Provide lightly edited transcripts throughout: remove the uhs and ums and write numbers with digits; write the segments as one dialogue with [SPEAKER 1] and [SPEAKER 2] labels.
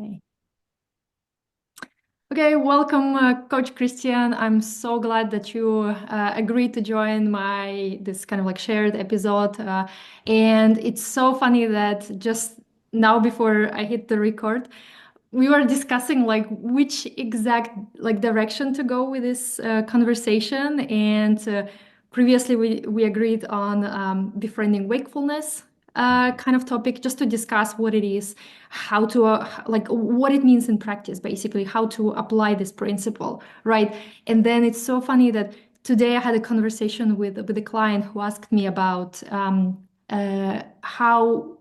[SPEAKER 1] Okay. Okay, welcome, Coach Cristian. I'm so glad that you agreed to join my this kind of like shared episode. And it's so funny that just now before I hit the record, we were discussing like which exact like direction to go with this conversation. And previously we agreed on befriending wakefulness kind of topic just to discuss what it is, how to like what it means in practice, basically how to apply this principle, right? And then it's so funny that today I had a conversation with a client who asked me about how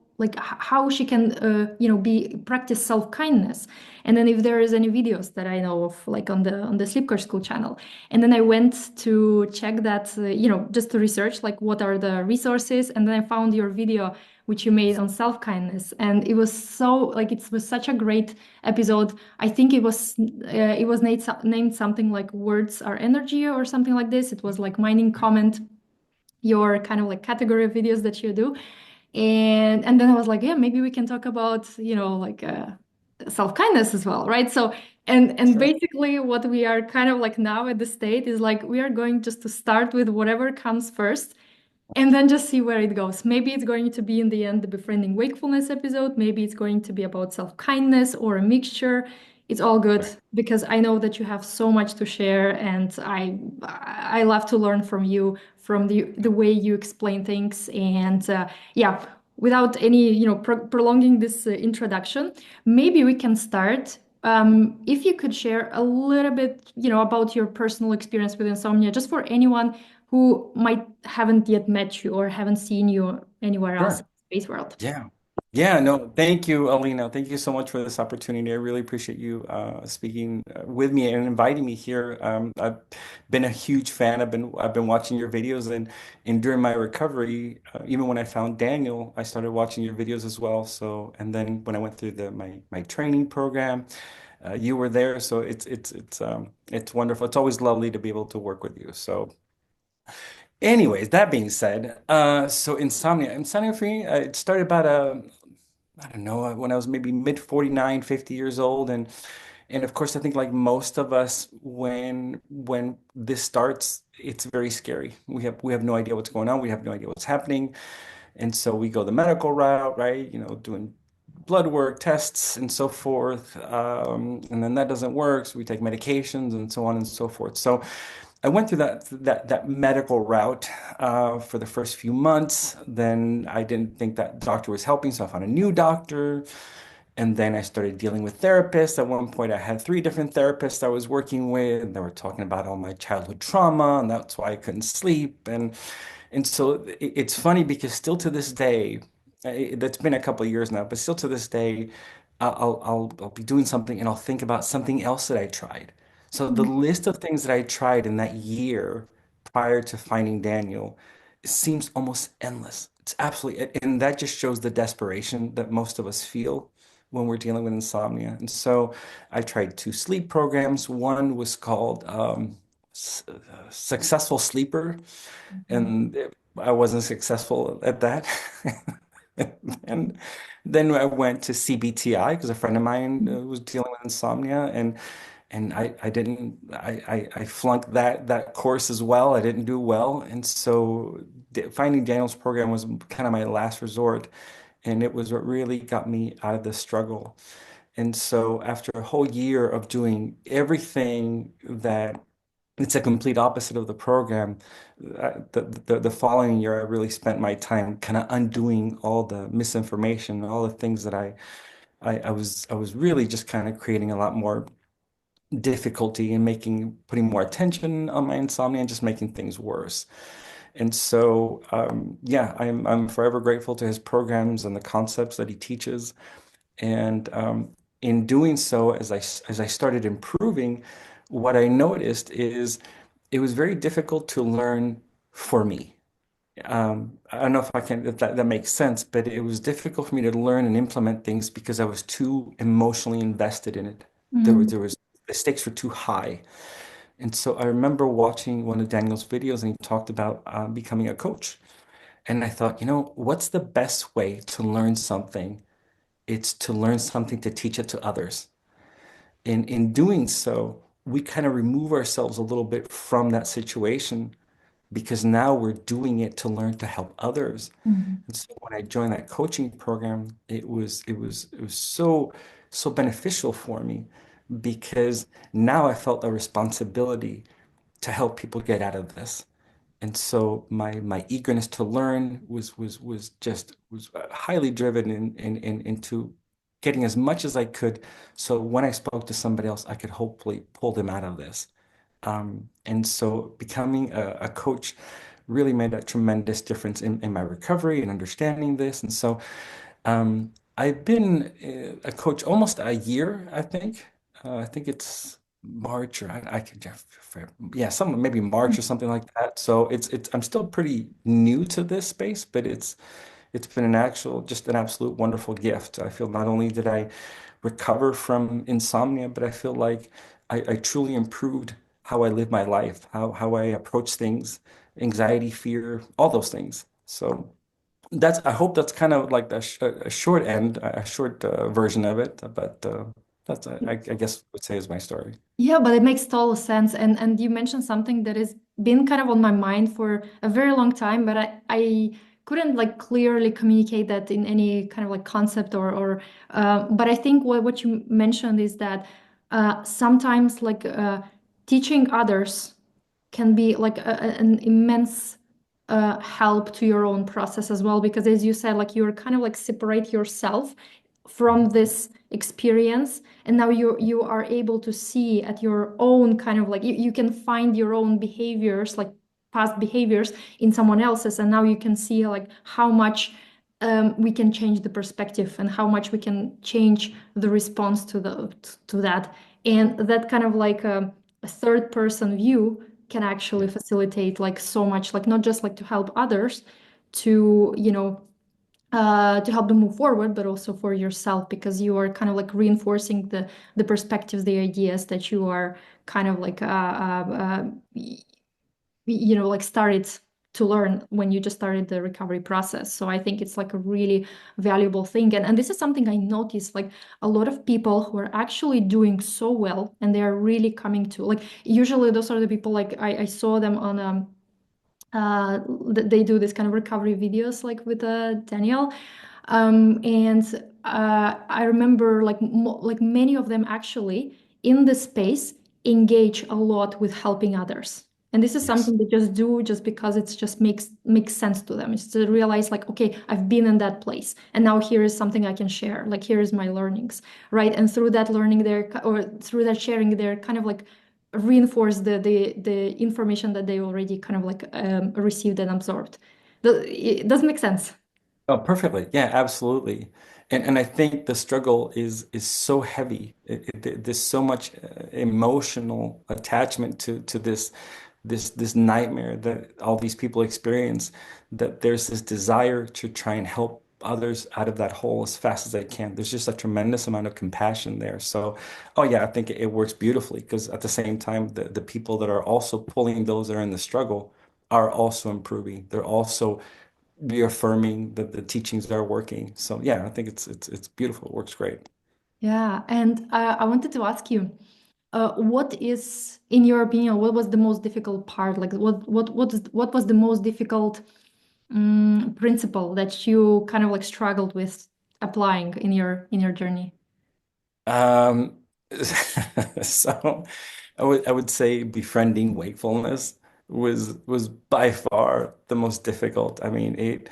[SPEAKER 1] she can be practice self-kindness, and then if there is any videos that I know of like on the Sleep Coach School channel. And then I went to check that, just to research like what are the resources, and then I found your video which you made on self-kindness, and it was so like it was such a great episode. I think it was named something like words are energy or something like this. It was like mining comment your kind of like category of videos that you do. And then I was like, yeah, maybe we can talk about, like self-kindness as well, right? So and
[SPEAKER 2] Sure.
[SPEAKER 1] basically what we are kind of like now at the state is like we are going just to start with whatever comes first and then just see where it goes. Maybe it's going to be in the end the befriending wakefulness episode. Maybe it's going to be about self-kindness or a mixture. It's all good
[SPEAKER 2] Right.
[SPEAKER 1] because I know that you have so much to share, and I love to learn from you, from the way you explain things. And yeah, without any prolonging this introduction, maybe we can start. If you could share a little bit, about your personal experience with insomnia, just for anyone who might haven't yet met you or haven't seen you anywhere else in
[SPEAKER 2] Sure.
[SPEAKER 1] the space world.
[SPEAKER 2] Yeah. Yeah. No, thank you, Alina. Thank you so much for this opportunity. I really appreciate you speaking with me and inviting me here. I've been a huge fan. I've been watching your videos and during my recovery, even when I found Daniel, I started watching your videos as well. So and then when I went through my training program, you were there. So it's wonderful. It's always lovely to be able to work with you. So. Anyways, that being said, so insomnia for me, it started about I don't know, when I was maybe mid 49, 50 years old, and of course, I think like most of us, when this starts, it's very scary. We have no idea what's going on. We have no idea what's happening, and so we go the medical route, right? Doing blood work, tests, and so forth, and then that doesn't work, so we take medications and so on and so forth. So. I went through that medical route for the first few months. Then I didn't think that doctor was helping, so I found a new doctor. And then I started dealing with therapists. At one point, I had three different therapists I was working with. They were talking about all my childhood trauma, and that's why I couldn't sleep. And so it's funny because still to this day, that's been a couple of years now, but still to this day, I'll be doing something and I'll think about something else that I tried. So the list of things that I tried in that year prior to finding Daniel seems almost endless. It's absolutely, and that just shows the desperation that most of us feel when we're dealing with insomnia. And so I tried two sleep programs. One was called Successful Sleeper,
[SPEAKER 1] Mhm.
[SPEAKER 2] and I wasn't successful at that. And then I went to CBTI because a friend of mine was dealing with insomnia, and I didn't I flunked that course as well. I didn't do well, and so finding Daniel's program was kind of my last resort, and it was what really got me out of the struggle. And so after a whole year of doing everything that it's a complete opposite of the program. The following year, I really spent my time kind of undoing all the misinformation, all the things that I was really just kind of creating a lot more difficulty in putting more attention on my insomnia and just making things worse. And so, yeah, I'm forever grateful to his programs and the concepts that he teaches. And in doing so, as I started improving, what I noticed is it was very difficult to learn for me. I don't know if that makes sense, but it was difficult for me to learn and implement things because I was too emotionally invested in it. There was,
[SPEAKER 1] Mhm.
[SPEAKER 2] there was the stakes were too high. And so I remember watching one of Daniel's videos and he talked about becoming a coach. And I thought, what's the best way to learn something it's to learn something to teach it to others. And in doing so, we kind of remove ourselves a little bit from that situation because now we're doing it to learn to help others.
[SPEAKER 1] Mhm.
[SPEAKER 2] And so when I joined that coaching program, it was so beneficial for me because now I felt a responsibility to help people get out of this. And so my eagerness to learn was highly driven into getting as much as I could. So when I spoke to somebody else, I could hopefully pull them out of this. And so becoming a coach really made a tremendous difference in my recovery and understanding this. And so I've been a coach almost a year, I think. I think it's March or I could yeah, some maybe March or something like that. So it's I'm still pretty new to this space, but it's been an actual just an absolute wonderful gift. I feel not only did I recover from insomnia, but I feel like I truly improved how I live my life, how I approach things, anxiety, fear, all those things. So that's I hope that's kind of like a short end, a short version of it, but that's I guess would say is my story.
[SPEAKER 1] Yeah, but it makes total sense. And you mentioned something that has been kind of on my mind for a very long time, but I couldn't like clearly communicate that in any kind of like concept or but I think what you mentioned is that sometimes like teaching others can be like an immense help to your own process as well, because as you said, like you're kind of like separate yourself from this experience, and now you are able to see at your own kind of like you can find your own behaviors, like past behaviors in someone else's, and now you can see like how much we can change the perspective and how much we can change the response to that, and that kind of like a third person view can actually
[SPEAKER 2] Yeah.
[SPEAKER 1] facilitate like so much, like not just like to help others to to help them move forward, but also for yourself, because you are kind of like reinforcing the perspectives, the ideas that you are kind of like like started to learn when you just started the recovery process. So I think it's like a really valuable thing. And this is something I noticed, like a lot of people who are actually doing so well and they are really coming to like, usually those are the people like I saw them on they do this kind of recovery videos like with Daniel. And I remember like like many of them actually in the space engage a lot with helping others. And this is
[SPEAKER 2] Yes.
[SPEAKER 1] something they just do just because it's just makes sense to them. It's to realize like, okay, I've been in that place and now here is something I can share. Like here is my learnings, right? And through that learning there or through that sharing, they're kind of like reinforce the information that they already kind of like received and absorbed. It does make sense.
[SPEAKER 2] Oh, perfectly. Yeah, absolutely. And I think the struggle is so heavy. There's so much emotional attachment to this nightmare that all these people experience that there's this desire to try and help others out of that hole as fast as they can. There's just a tremendous amount of compassion there. So, oh yeah, I think it works beautifully because at the same time, the people that are also pulling those that are in the struggle are also improving. They're also reaffirming that the teachings are working. So yeah, I think it's beautiful. It works great.
[SPEAKER 1] Yeah, and I wanted to ask you, what is, in your opinion, what was the most difficult part? Like, what was the most difficult principle that you kind of like struggled with applying in your journey?
[SPEAKER 2] Um, so I would say befriending wakefulness was by far the most difficult. I mean,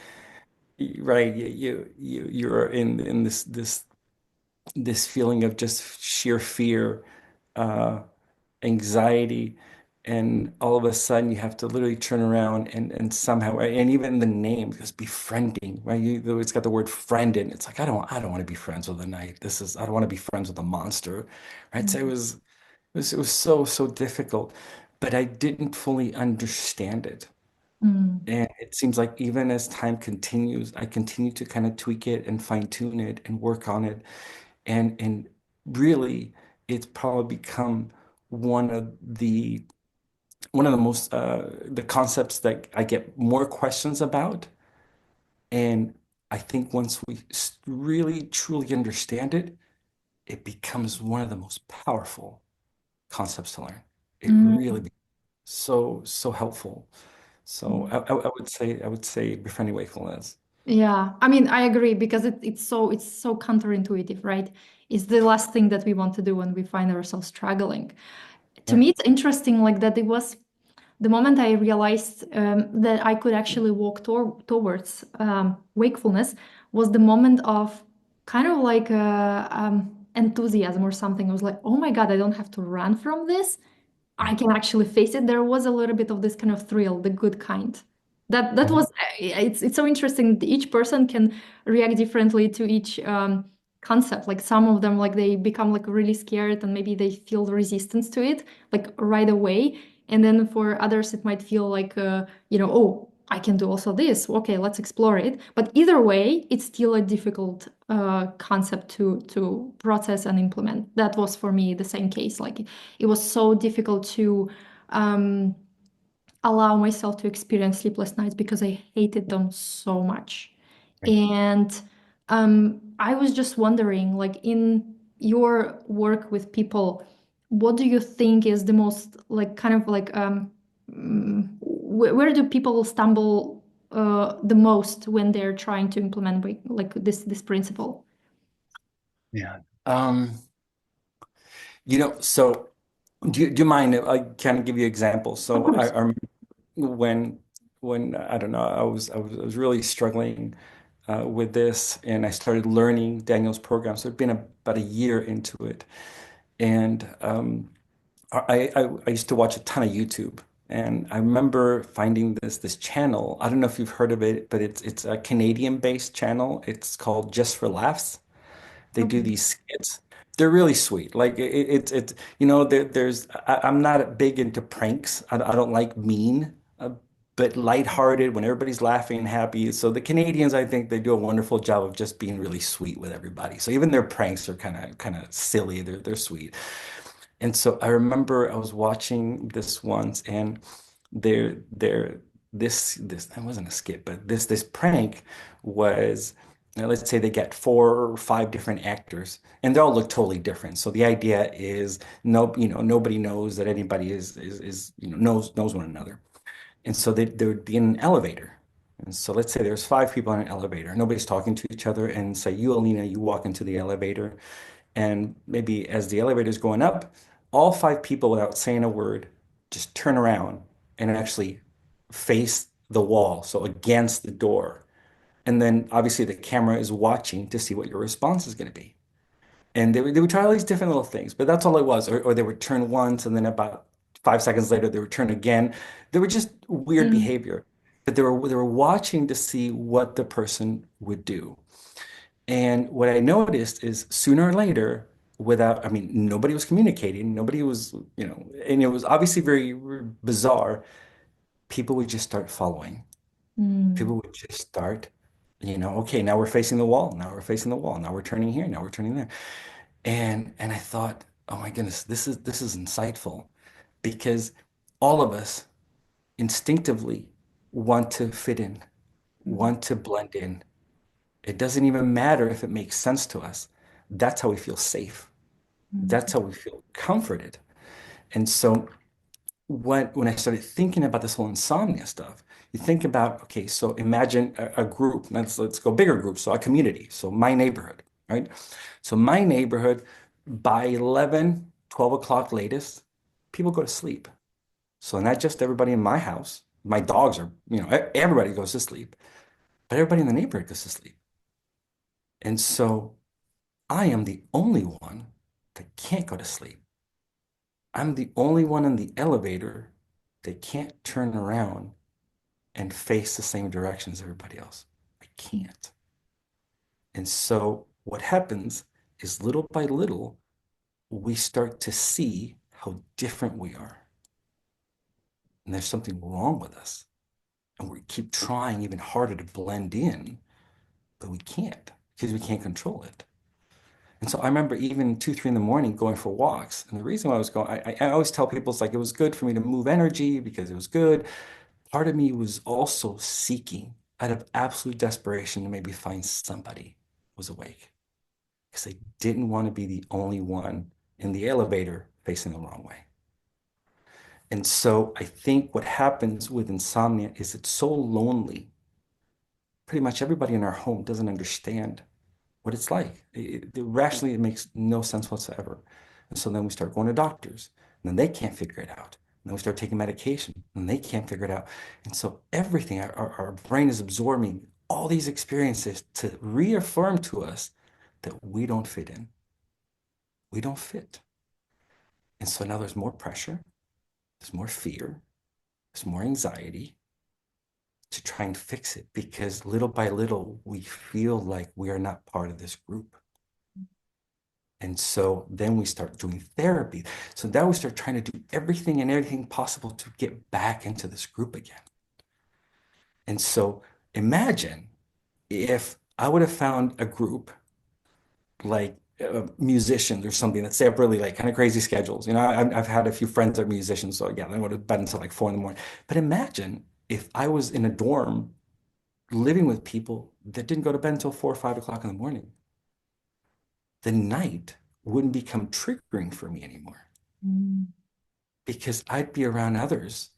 [SPEAKER 2] right, you're in this feeling of just sheer fear, uh, anxiety, and all of a sudden you have to literally turn around and somehow, right? And even the name, because befriending, right? It's got the word friend in it. It's like I don't want to be friends with a knight. I don't want to be friends with a monster, right? So it was so difficult, but I didn't fully understand it.
[SPEAKER 1] Mm.
[SPEAKER 2] And it seems like even as time continues, I continue to kind of tweak it and fine tune it and work on it. And really, it's probably become one of the one of the most the concepts that I get more questions about. And I think once we really truly understand it, it becomes one of the most powerful concepts to learn. It really
[SPEAKER 1] Mm,
[SPEAKER 2] becomes so helpful. So
[SPEAKER 1] mm.
[SPEAKER 2] I would say befriending wakefulness.
[SPEAKER 1] Yeah, I mean, I agree because it's so counterintuitive, right? It's the last thing that we want to do when we find ourselves struggling. To
[SPEAKER 2] Right?
[SPEAKER 1] me, it's interesting like that it was the moment I realized that I could actually walk towards wakefulness was the moment of kind of like enthusiasm or something. I was like, oh my God, I don't have to run from this. I
[SPEAKER 2] Right.
[SPEAKER 1] can actually face it. There was a little bit of this kind of thrill, the good kind. That
[SPEAKER 2] Mhm.
[SPEAKER 1] was it's so interesting. Each person can react differently to each concept. Like some of them, like they become like really scared and maybe they feel the resistance to it like right away. And then for others, it might feel like oh, I can do also this. Okay, let's explore it. But either way, it's still a difficult concept to process and implement. That was for me the same case. Like it was so difficult to um, allow myself to experience sleepless nights because I hated them so much.
[SPEAKER 2] Right.
[SPEAKER 1] And I was just wondering, like in your work with people, what do you think is the most like kind of like where do people stumble the most when they're trying to implement like this principle?
[SPEAKER 2] Yeah. So do you mind if I kind of give you examples?
[SPEAKER 1] Of
[SPEAKER 2] So
[SPEAKER 1] course.
[SPEAKER 2] I remember when I don't know, I was really struggling with this, and I started learning Daniel's program. So it'd been about a year into it, and I used to watch a ton of YouTube, and I remember finding this channel. I don't know if you've heard of it, but it's a Canadian-based channel. It's called Just for Laughs. They do
[SPEAKER 1] Okay.
[SPEAKER 2] these skits. They're really sweet. Like it's I'm not big into pranks. I don't like mean, but lighthearted when everybody's laughing and happy. So the Canadians, I think they do a wonderful job of just being really sweet with everybody. So even their pranks are kind of silly. They're sweet. And so I remember I was watching this once, and there this that wasn't a skit, but this prank was, let's say they get 4 or 5 different actors, and they all look totally different. So the idea is nobody knows that anybody is knows one another. And so they would be in an elevator. And so let's say there's 5 people in an elevator. Nobody's talking to each other, and say you, Alina, you walk into the elevator, and maybe as the elevator is going up, all 5 people, without saying a word, just turn around and actually face the wall, so against the door. And then obviously the camera is watching to see what your response is going to be. And they would try all these different little things, but that's all it was. Or they would turn once, and then about 5 seconds later, they would turn again. They were just weird
[SPEAKER 1] Mm,
[SPEAKER 2] behavior, but they were watching to see what the person would do. And what I noticed is sooner or later, I mean, nobody was communicating, nobody was, and it was obviously very bizarre. People would just start following.
[SPEAKER 1] mm,
[SPEAKER 2] People would just start, okay, now we're facing the wall. Now we're facing the wall. Now we're turning here. Now we're turning there. And I thought, oh my goodness, this is insightful, because all of us instinctively want to fit in,
[SPEAKER 1] mm,
[SPEAKER 2] want to blend in. It doesn't even matter if it makes sense to us. That's how we feel safe. That's
[SPEAKER 1] mm,
[SPEAKER 2] how we feel comforted. And so when I started thinking about this whole insomnia stuff, you think about, okay, so imagine a group. Let's go bigger group. So a community. So my neighborhood, right? So my neighborhood, by 11, 12 o'clock latest, people go to sleep. So not just everybody in my house. My dogs are, everybody goes to sleep, but everybody in the neighborhood goes to sleep. And so I am the only one that can't go to sleep. I'm the only one in the elevator that can't turn around and face the same direction as everybody else. I can't. And so what happens is little by little, we start to see how different we are. And there's something wrong with us. And we keep trying even harder to blend in, but we can't because we can't control it. And so I remember even 2, 3 in the morning going for walks. And the reason why I was going, I always tell people it's like it was good for me to move energy because it was good. Part of me was also seeking. out of absolute desperation to maybe find somebody who was awake because they didn't want to be the only one in the elevator facing the wrong way. And so I think what happens with insomnia is it's so lonely. Pretty much everybody in our home doesn't understand what it's like. Rationally, it makes no sense whatsoever. And so then we start going to doctors, and then they can't figure it out. And then we start taking medication, and they can't figure it out. And so everything, our brain is absorbing all these experiences to reaffirm to us that we don't fit in. We don't fit. And so now there's more pressure, there's more fear, there's more anxiety to try and fix it because little by little, we feel like we are not part of this group. And so then we start doing therapy. So now we start trying to do everything and everything possible to get back into this group again. And so imagine if I would have found a group like musicians or something that say up really like kind of crazy schedules. You know, I've had a few friends that are musicians, so yeah, they would have been until like 4 in the morning. But imagine if I was in a dorm living with people that didn't go to bed until 4 or 5 o'clock in the morning. The night wouldn't become triggering for me anymore
[SPEAKER 1] Mm.
[SPEAKER 2] because I'd be around others.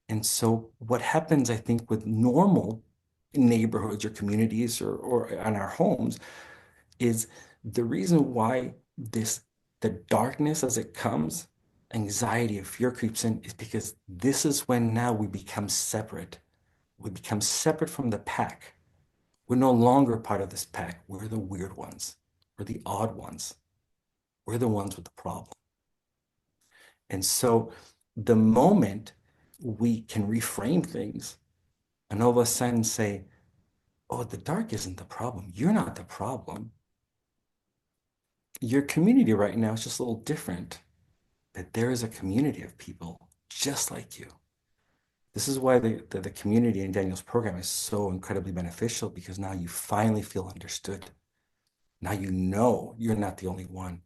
[SPEAKER 2] And so what happens, I think, with normal neighborhoods or communities or in our homes is the reason why the darkness as it comes, anxiety and fear creeps in is because this is when now we become separate. We become separate from the pack. We're no longer part of this pack. We're the weird ones. We're the odd ones. We're the ones with the problem. And so the moment we can reframe things and all of a sudden say, oh, the dark isn't the problem. You're not the problem. Your community right now is just a little different, but there is a community of people just like you. This is why the community in Daniel's program is so incredibly beneficial because now you finally feel understood. Now you know you're not the only one.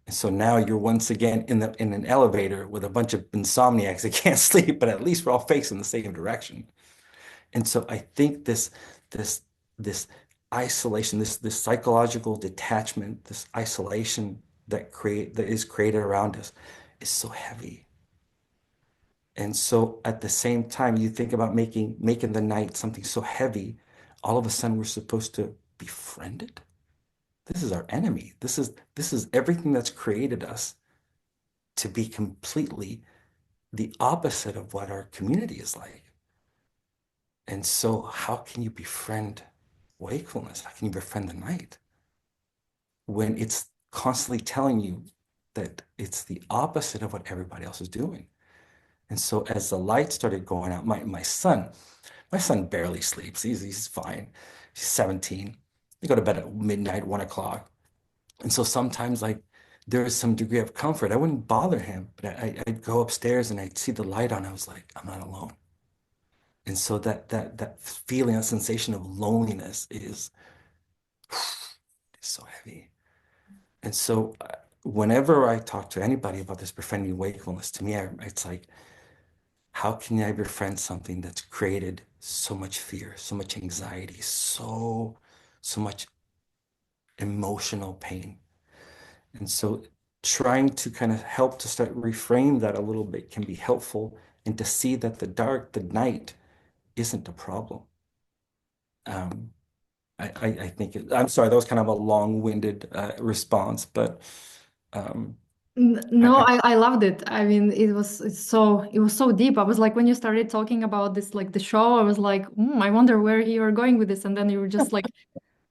[SPEAKER 2] And so now you're once again in an elevator with a bunch of insomniacs that can't sleep, but at least we're all facing the same direction. And so I think this this isolation, this psychological detachment, this isolation that is created around us is so heavy. And so at the same time, you think about making the night something so heavy, all of a sudden we're supposed to befriend it. This is our enemy. This is everything that's created us to be completely the opposite of what our community is like. And so how can you befriend wakefulness? How can you befriend the night when it's constantly telling you that it's the opposite of what everybody else is doing? And so as the light started going out, my son barely sleeps. He's fine. He's 17. He go to bed at midnight, 1 o'clock. And so sometimes like there is some degree of comfort. I wouldn't bother him, but I'd go upstairs and I'd see the light on. I was like, I'm not alone. And so that feeling, that sensation of loneliness is so heavy. And so whenever I talk to anybody about this befriending wakefulness, to me, it's like, how can I befriend something that's created so much fear, so much anxiety, so much emotional pain? And so trying to kind of help to start reframe that a little bit can be helpful and to see that the night isn't a problem. Um, I think I'm sorry, that was kind of a long-winded response, but um,
[SPEAKER 1] No,
[SPEAKER 2] I
[SPEAKER 1] I loved it. I mean, it was so deep. I was like, when you started talking about this, like the show, I was like, I wonder where you are going with this. And then you were just like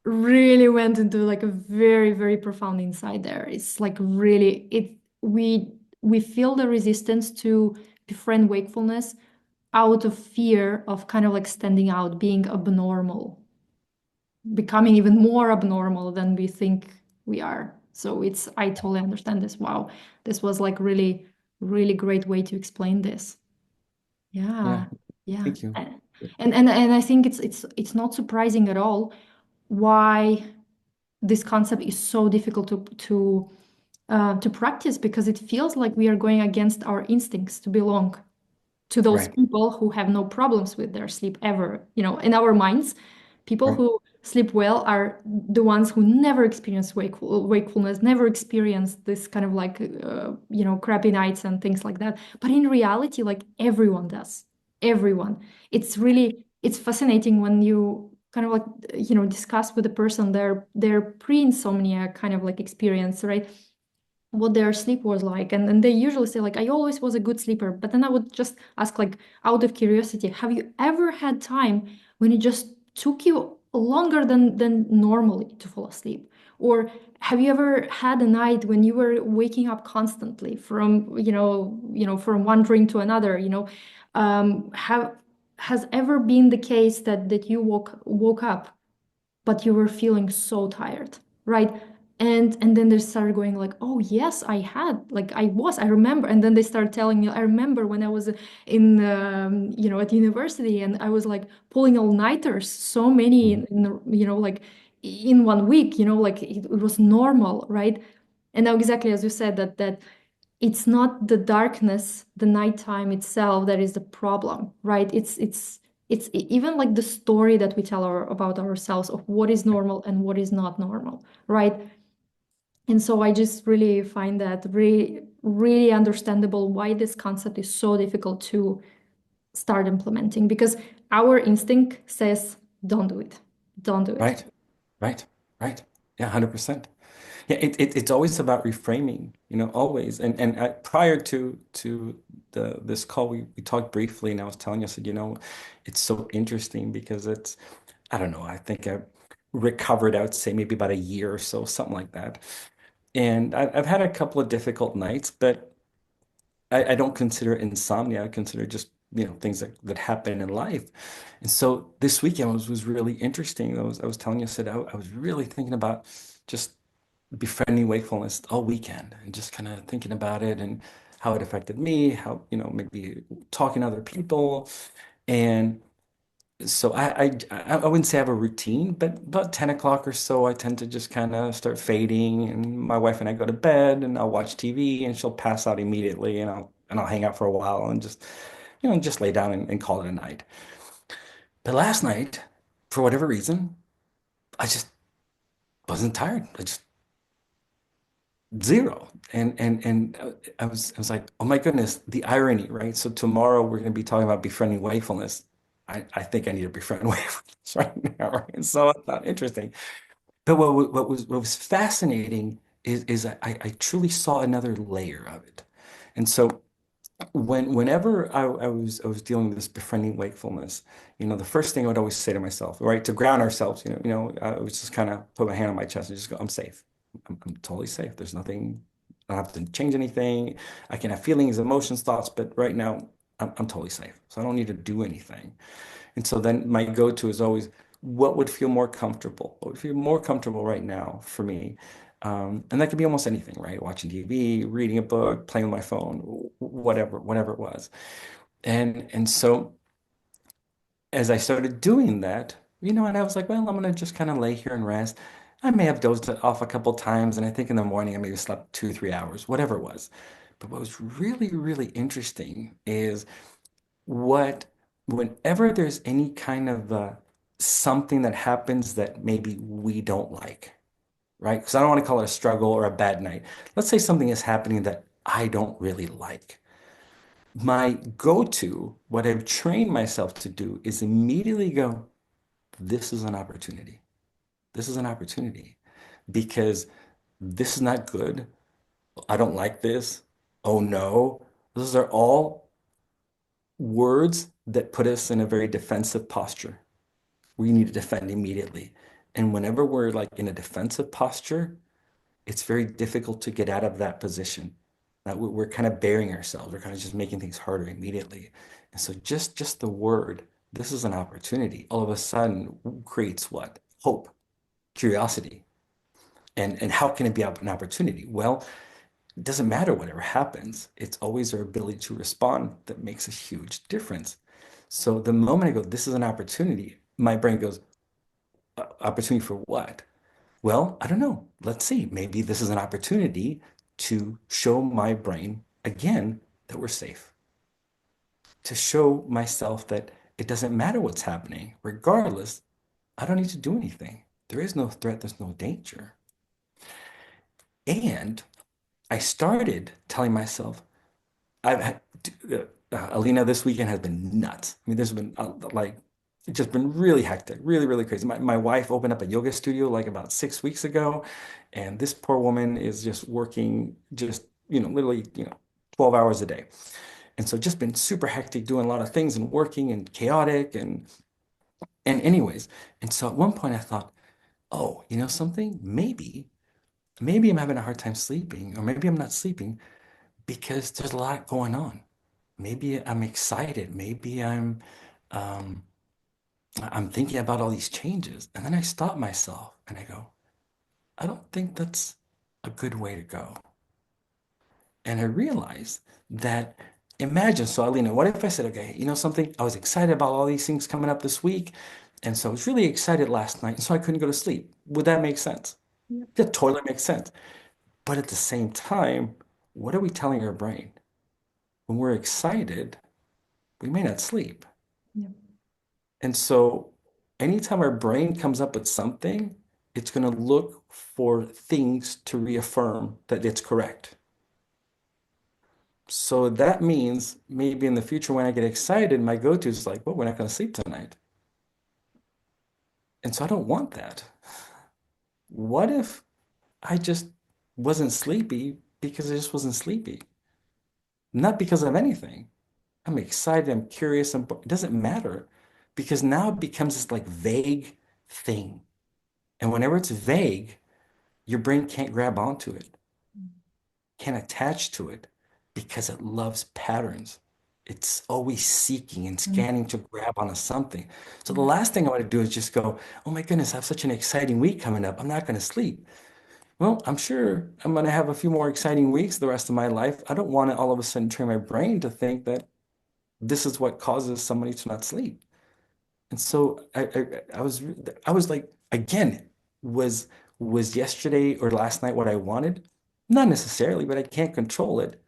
[SPEAKER 1] really went into like a very, very profound insight there. It's like really we feel the resistance to befriend wakefulness out of fear of kind of like standing out, being abnormal, becoming even more abnormal than we think we are. So I totally understand this. Wow. This was like really, really great way to explain this.
[SPEAKER 2] yeah,
[SPEAKER 1] Yeah. Yeah.
[SPEAKER 2] thank you.
[SPEAKER 1] And I think it's not surprising at all why this concept is so difficult to practice because it feels like we are going against our instincts to belong, to those
[SPEAKER 2] Right.
[SPEAKER 1] people who have no problems with their sleep ever. In our minds, people
[SPEAKER 2] Right.
[SPEAKER 1] who sleep well are the ones who never experience wakefulness, never experience this kind of like, crappy nights and things like that. But in reality, like everyone does, everyone. It's fascinating when you kind of like, discuss with a person their pre-insomnia kind of like experience, right? What their sleep was like, and they usually say like, I always was a good sleeper. But then I would just ask, like, out of curiosity, have you ever had time when it just took you longer than normally to fall asleep? Or have you ever had a night when you were waking up constantly from from one drink to another? Have has ever been the case that you woke up but you were feeling so tired, right? And then they started going like, oh yes, I had, like, I remember. And then they started telling me, I remember when I was in at university, and I was like pulling all-nighters, so many
[SPEAKER 2] Mhm.
[SPEAKER 1] like in one week, like it was normal, right? And now, exactly as you said, that it's not the darkness, the nighttime itself, that is the problem, right? It's even like the story that we tell about ourselves of what is normal and what is not normal, right? And so I just really find that really, really understandable why this concept is so difficult to start implementing, because our instinct says, don't do it, don't do it.
[SPEAKER 2] Right. Right. Right. Yeah, 100%. Yeah, it's always about reframing, always. And prior to this call, we talked briefly, and I was telling you, I said, it's so interesting because I don't know, I think I recovered, I would say maybe about a year or so, something like that. And I've had a couple of difficult nights, but I don't consider it insomnia. I consider it just, things that happen in life. And so this weekend was really interesting. I was telling you, I said I was really thinking about just befriending wakefulness all weekend and just kind of thinking about it and how it affected me, how, maybe talking to other people. And so I wouldn't say I have a routine, but about 10 o'clock or so, I tend to just kind of start fading, and my wife and I go to bed, and I'll watch TV, and she'll pass out immediately, and I'll hang out for a while and just lay down and call it a night. But last night, for whatever reason, I just wasn't tired. I just zero. And I was like, oh my goodness, the irony, right? So tomorrow we're going to be talking about befriending wakefulness. I think I need to befriend wakefulness right now, right? And so I thought interesting. But what was fascinating is I truly saw another layer of it. And so whenever I was dealing with this befriending wakefulness, the first thing I would always say to myself, right, to ground ourselves, I would just kind of put my hand on my chest and just go, I'm safe. I'm totally safe. There's nothing, I don't have to change anything. I can have feelings, emotions, thoughts, but right now I'm totally safe. So I don't need to do anything. And so then my go-to is always, what would feel more comfortable? What would feel more comfortable right now for me? And that could be almost anything, right? Watching TV, reading a book, playing with my phone, whatever it was. And so as I started doing that, and I was like, well, I'm gonna just kind of lay here and rest. I may have dozed off a couple times, and I think in the morning I maybe slept 2, 3 hours, whatever it was. But what was really, really interesting is what whenever there's any kind of something that happens that maybe we don't like, right? Because I don't want to call it a struggle or a bad night. Let's say something is happening that I don't really like. My go-to, what I've trained myself to do is immediately go, this is an opportunity. This is an opportunity because this is not good. I don't like this. Oh no. Those are all words that put us in a very defensive posture. We need to defend immediately. And whenever we're like in a defensive posture, it's very difficult to get out of that position. That we're kind of burying ourselves. We're kind of just making things harder immediately. And so just the word, this is an opportunity, all of a sudden creates what? Hope, curiosity. And how can it be an opportunity? Well, it doesn't matter whatever happens. It's always our ability to respond that makes a huge difference. So the moment I go, this is an opportunity, my brain goes, opportunity for what? Well, I don't know. Let's see. Maybe this is an opportunity to show my brain again that we're safe. to show myself that it doesn't matter what's happening. Regardless, I don't need to do anything. There is no threat, there's no danger. And I started telling myself, I've had, Alina, this weekend has been nuts. I mean, there's been like, it's just been really hectic, really, really crazy. My wife opened up a yoga studio like about 6 weeks ago, and this poor woman is just working just, literally, 12 hours a day. And so just been super hectic, doing a lot of things and working and chaotic and anyways. And so at one point I thought, oh, you know something? Maybe I'm having a hard time sleeping, or maybe I'm not sleeping because there's a lot going on. Maybe I'm excited. Maybe um, I'm thinking about all these changes. And then I stop myself and I go, I don't think that's a good way to go. And I realized that imagine, so Alina, what if I said, okay, you know something? I was excited about all these things coming up this week. And so I was really excited last night. And so I couldn't go to sleep. Would that make sense?
[SPEAKER 1] Yeah.
[SPEAKER 2] That totally makes sense. But at the same time, what are we telling our brain? When we're excited, we may not sleep.
[SPEAKER 1] Yeah.
[SPEAKER 2] And so anytime our brain comes up with something, it's going to look for things to reaffirm that it's correct. So that means maybe in the future when I get excited, my go-to is like, well, we're not going to sleep tonight. And so I don't want that. What if I just wasn't sleepy because I just wasn't sleepy? Not because of anything. I'm excited, I'm curious, it doesn't matter because now it becomes this like vague thing. And whenever it's vague, your brain can't grab onto it, can't attach to it because it loves patterns. It's always seeking and
[SPEAKER 1] Mm.
[SPEAKER 2] scanning to grab onto something. So the last thing I want to do is just go, oh my goodness, I have such an exciting week coming up. I'm not going to sleep. Well, I'm sure I'm going to have a few more exciting weeks the rest of my life. I don't want to all of a sudden train my brain to think that this is what causes somebody to not sleep. And so I was like, again, was was yesterday or last night what I wanted? Not necessarily, but I can't control it.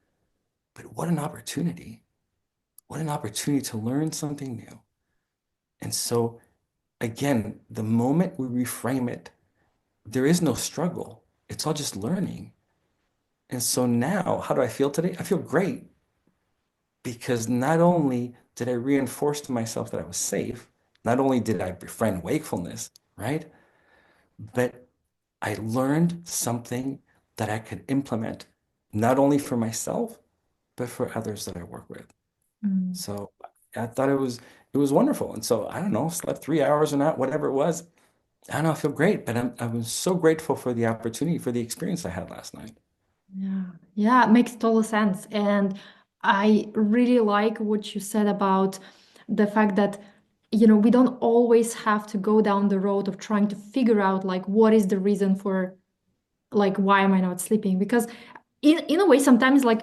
[SPEAKER 2] But what an opportunity. What an opportunity to learn something new. And so again, the moment we reframe it, there is no struggle. It's all just learning. And so now, how do I feel today? I feel great because not only did I reinforce to myself that I was safe, not only did I befriend wakefulness, right? But I learned something that I could implement not only for myself, but for others that I work with.
[SPEAKER 1] Mm.
[SPEAKER 2] So I thought it was wonderful. And so I don't know, slept 3 hours or not, whatever it was. I don't know, I feel great, but I'm so grateful for the opportunity, for the experience I had last night.
[SPEAKER 1] Yeah, yeah, it makes total sense. And I really like what you said about the fact that, we don't always have to go down the road of trying to figure out like what is the reason for like why am I not sleeping? Because in a way, sometimes like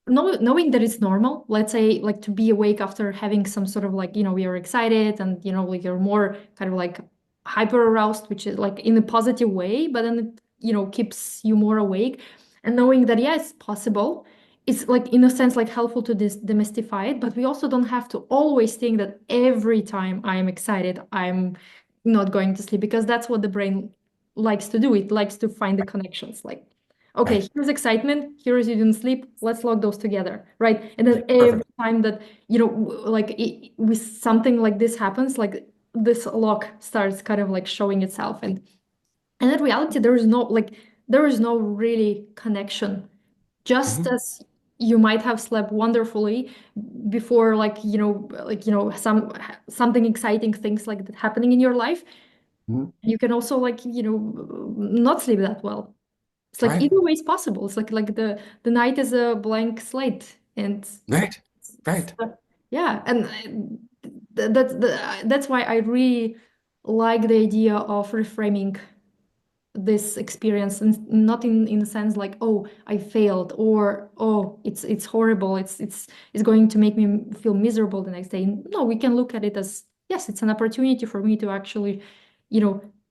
[SPEAKER 1] knowing that it's normal, let's say like to be awake after having some sort of like, we are excited and like you're more kind of like hyper aroused, which is like in a positive way, but then it, keeps you more awake. And knowing that, yeah, it's possible. It's like in a sense like helpful to demystify it, but we also don't have to always think that every time I'm excited, I'm not going to sleep because that's what the brain likes to do. It likes to find the connections. Like, okay,
[SPEAKER 2] Right.
[SPEAKER 1] here's excitement, here's you didn't sleep, let's log those together, right? And then
[SPEAKER 2] Right.
[SPEAKER 1] every
[SPEAKER 2] Perfect.
[SPEAKER 1] time that, like with something like this happens, like this lock starts kind of like showing itself. And in reality, there is no really connection. Just
[SPEAKER 2] Hmm.
[SPEAKER 1] as you might have slept wonderfully before, something exciting things like that happening in your life,
[SPEAKER 2] Hmm.
[SPEAKER 1] you can also like, not sleep that well. It's like
[SPEAKER 2] Right.
[SPEAKER 1] either way is possible. It's like the night is a blank slate, and
[SPEAKER 2] Right. Right.
[SPEAKER 1] yeah, and that's why I really like the idea of reframing this experience, and not in the sense like, oh, I failed, or oh, it's horrible, it's going to make me feel miserable the next day. No, we can look at it as, yes, it's an opportunity for me to actually,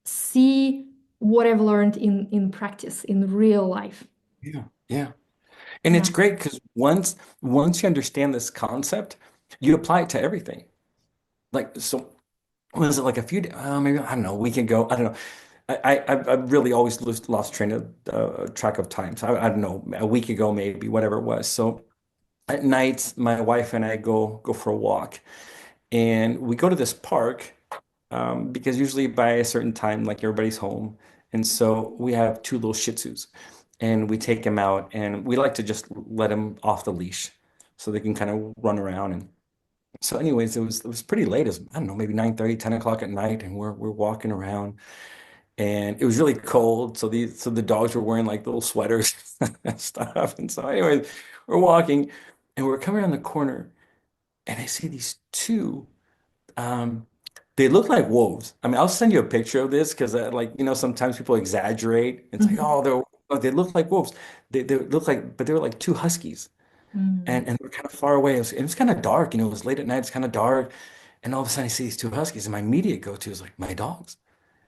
[SPEAKER 1] see what I've learned in practice in real life.
[SPEAKER 2] Yeah. Yeah. And
[SPEAKER 1] Yeah.
[SPEAKER 2] it's great because once you understand this concept, You apply it to everything. Like, so was it like a few, maybe, I don't know, a week ago? I don't know. I really always lost track of time. So I don't know, a week ago, maybe, whatever it was. So at night, my wife and I go for a walk, and we go to this park because usually by a certain time, like everybody's home, and so we have two little Shih Tzus, and we take them out, and we like to just let them off the leash so they can kind of run around. And so, anyways, it was pretty late. It was, I don't know, maybe 9:30, 10 o'clock at night, and we're walking around, and it was really cold. So the dogs were wearing like little sweaters and stuff. And so, anyways, we're walking, and we're coming around the corner, and I see these two. Um, they look like wolves. I mean, I'll send you a picture of this because, like, sometimes people exaggerate. It's like,
[SPEAKER 1] Mhm.
[SPEAKER 2] oh, they look like wolves. They look like, but they were like two huskies,
[SPEAKER 1] Mm.
[SPEAKER 2] and they were kind of far away. It was kind of dark. It was late at night. It's kind of dark, and all of a sudden, I see these two huskies, and my immediate go-to is like my dogs.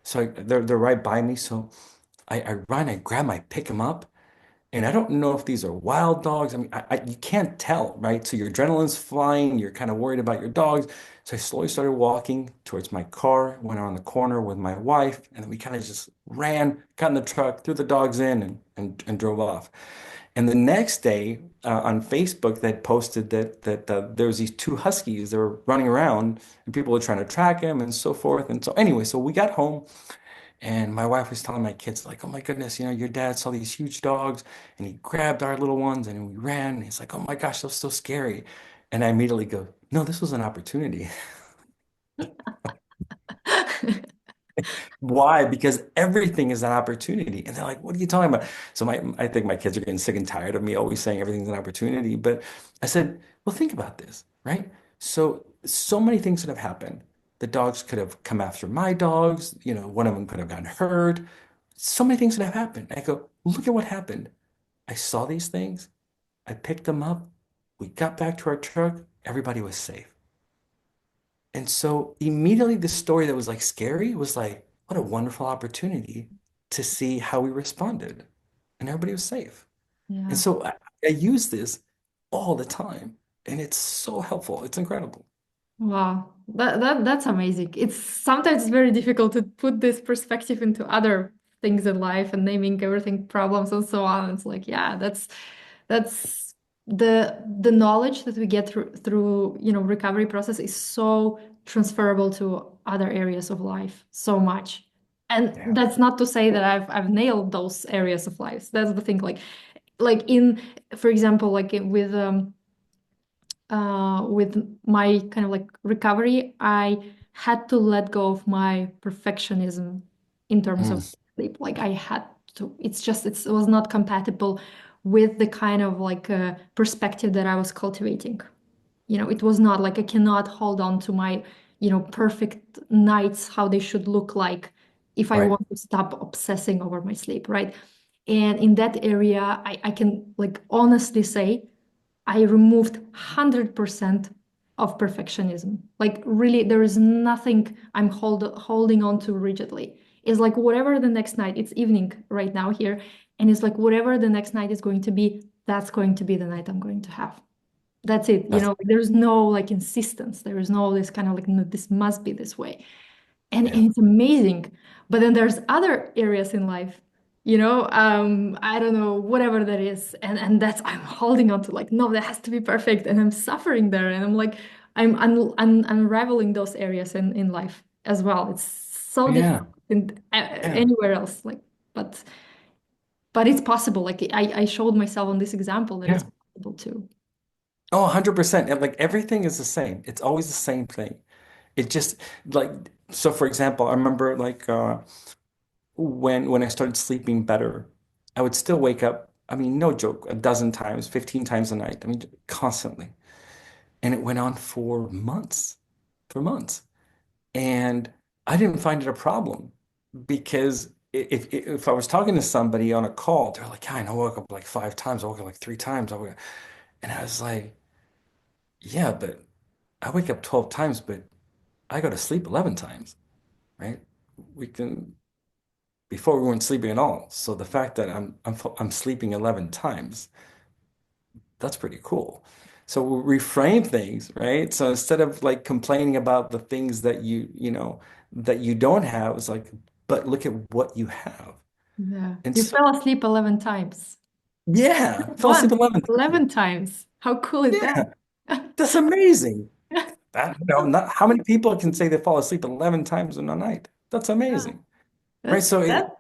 [SPEAKER 2] So they're right by me. So I run, I grab 'em, I pick them up. And I don't know if these are wild dogs. I mean, you can't tell, right? So your adrenaline's flying, you're kind of worried about your dogs. So I slowly started walking towards my car, went around the corner with my wife, and then we kind of just ran, got in the truck, threw the dogs in, and drove off. And the next day on Facebook, they had posted that there was these two huskies that were running around, and people were trying to track them and so forth. And so anyway, so we got home. And my wife was telling my kids, like, oh my goodness, your dad saw these huge dogs and he grabbed our little ones and we ran. And he's like, oh my gosh, that was so scary. And I immediately go, no, this was an opportunity. Why? Because everything is an opportunity. And they're like, what are you talking about? So I think my kids are getting sick and tired of me always saying everything's an opportunity. But I said, well, think about this, right? So many things that have happened. The dogs could have come after my dogs. One of them could have gotten hurt. So many things that have happened. I go, look at what happened. I saw these things. I picked them up. We got back to our truck. Everybody was safe. And so immediately the story that was like scary was like, what a wonderful opportunity to see how we responded. And everybody was safe. And
[SPEAKER 1] Yeah.
[SPEAKER 2] so I use this all the time. And it's so helpful. It's incredible.
[SPEAKER 1] Wow, that's amazing. It's sometimes very difficult to put this perspective into other things in life and naming everything problems and so on. It's like, yeah, that's the knowledge that we get through recovery process is so transferable to other areas of life so much. And
[SPEAKER 2] Yeah.
[SPEAKER 1] that's not to say that I've nailed those areas of life. That's the thing. Like in, for example, with my kind of like recovery, I had to let go of my perfectionism in terms
[SPEAKER 2] Mm,
[SPEAKER 1] of sleep. Like I had to, it was not compatible with the kind of like perspective that I was cultivating. It was not like I cannot hold on to my, perfect nights, how they should look like if I
[SPEAKER 2] right.
[SPEAKER 1] want to stop obsessing over my sleep, right? And in that area, I can like honestly say I removed 100% of perfectionism. Like really, there is nothing I'm holding on to rigidly. It's like whatever the next night, it's evening right now here, and it's like whatever the next night is going to be, that's going to be the night I'm going to have. That's it.
[SPEAKER 2] That's
[SPEAKER 1] There's no like insistence. There is no this kind of like, no, this must be this way. And
[SPEAKER 2] yeah.
[SPEAKER 1] it's amazing. But then there's other areas in life, I don't know, whatever that is. And that's, I'm holding on to like, no, that has to be perfect. And I'm suffering there. And I'm like, I'm unraveling those areas in life as well. It's so
[SPEAKER 2] Yeah.
[SPEAKER 1] difficult
[SPEAKER 2] Yeah.
[SPEAKER 1] anywhere else. Like, but it's possible. Like I showed myself on this example that it's
[SPEAKER 2] Yeah.
[SPEAKER 1] possible too.
[SPEAKER 2] Oh, 100%. And like everything is the same. It's always the same thing. It just like so for example, I remember like when I started sleeping better, I would still wake up, I mean, no joke, a dozen times, 15 times a night. I mean, constantly. And it went on for months. And I didn't find it a problem because if I was talking to somebody on a call, they're like, "Yeah, I woke up like 5 times. I woke up like 3 times. And I was like, yeah, but I wake up 12 times, but I go to sleep 11 times, right? We can before we weren't sleeping at all. So the fact that I'm sleeping 11 times, that's pretty cool. So we reframe things, right? So instead of like complaining about the things that that you don't have, it's like, but look at what you have.
[SPEAKER 1] Yeah.
[SPEAKER 2] And
[SPEAKER 1] You
[SPEAKER 2] so,
[SPEAKER 1] fell asleep 11 times.
[SPEAKER 2] yeah, I
[SPEAKER 1] Not
[SPEAKER 2] fell asleep
[SPEAKER 1] once,
[SPEAKER 2] 11 times.
[SPEAKER 1] 11 times. How cool is that?
[SPEAKER 2] Yeah, that's amazing. That, not, how many people can say they fall asleep 11 times in a night? That's
[SPEAKER 1] Yeah.
[SPEAKER 2] amazing, right?
[SPEAKER 1] That's
[SPEAKER 2] So
[SPEAKER 1] that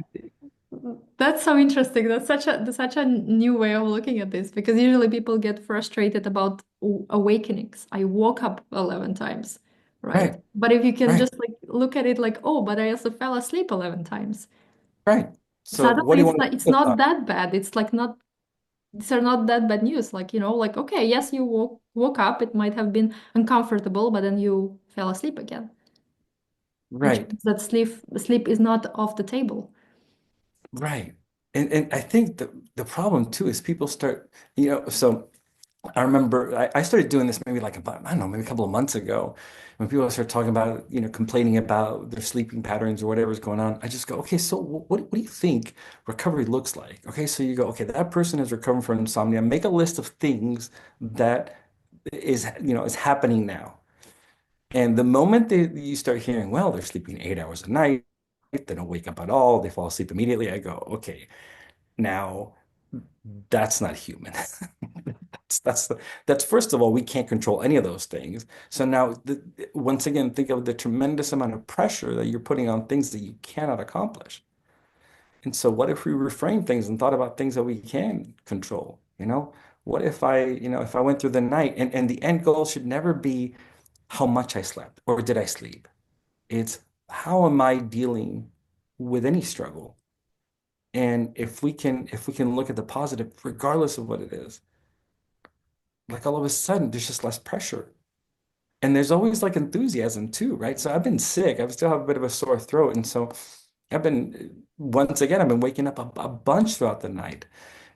[SPEAKER 1] that's so interesting. That's such a new way of looking at this because usually people get frustrated about awakenings. I woke up 11 times, right?
[SPEAKER 2] right,
[SPEAKER 1] But if you can
[SPEAKER 2] right,
[SPEAKER 1] just like look at it like, oh, but I also fell asleep 11 times.
[SPEAKER 2] right. So what
[SPEAKER 1] Suddenly
[SPEAKER 2] do you
[SPEAKER 1] it's
[SPEAKER 2] want
[SPEAKER 1] not
[SPEAKER 2] to
[SPEAKER 1] it's
[SPEAKER 2] focus
[SPEAKER 1] not
[SPEAKER 2] on?
[SPEAKER 1] that bad. It's like not these are not that bad news. Like, like okay, yes, you woke up. It might have been uncomfortable, but then you fell asleep again, which
[SPEAKER 2] Right,
[SPEAKER 1] means that sleep is not off the table.
[SPEAKER 2] right. And I think the problem too is people start, so I remember I started doing this maybe like about, I don't know, maybe a couple of months ago when people start talking about, complaining about their sleeping patterns or whatever's going on. I just go, okay, so what do you think recovery looks like? Okay, so you go, okay, that person is recovering from insomnia. Make a list of things that is happening now. And the moment that you start hearing, well, they're sleeping 8 hours a night, they don't wake up at all, they fall asleep immediately, I go, okay, now that's not human. That's first of all, we can't control any of those things. So now, once again, think of the tremendous amount of pressure that you're putting on things that you cannot accomplish. And so, what if we reframe things and thought about things that we can control? What if if I went through the night and the end goal should never be how much I slept or did I sleep? It's how am I dealing with any struggle? And if we can look at the positive, regardless of what it is, like all of a sudden there's just less pressure. And there's always like enthusiasm too, right? So I've been sick. I still have a bit of a sore throat. And so once again, I've been waking up a bunch throughout the night.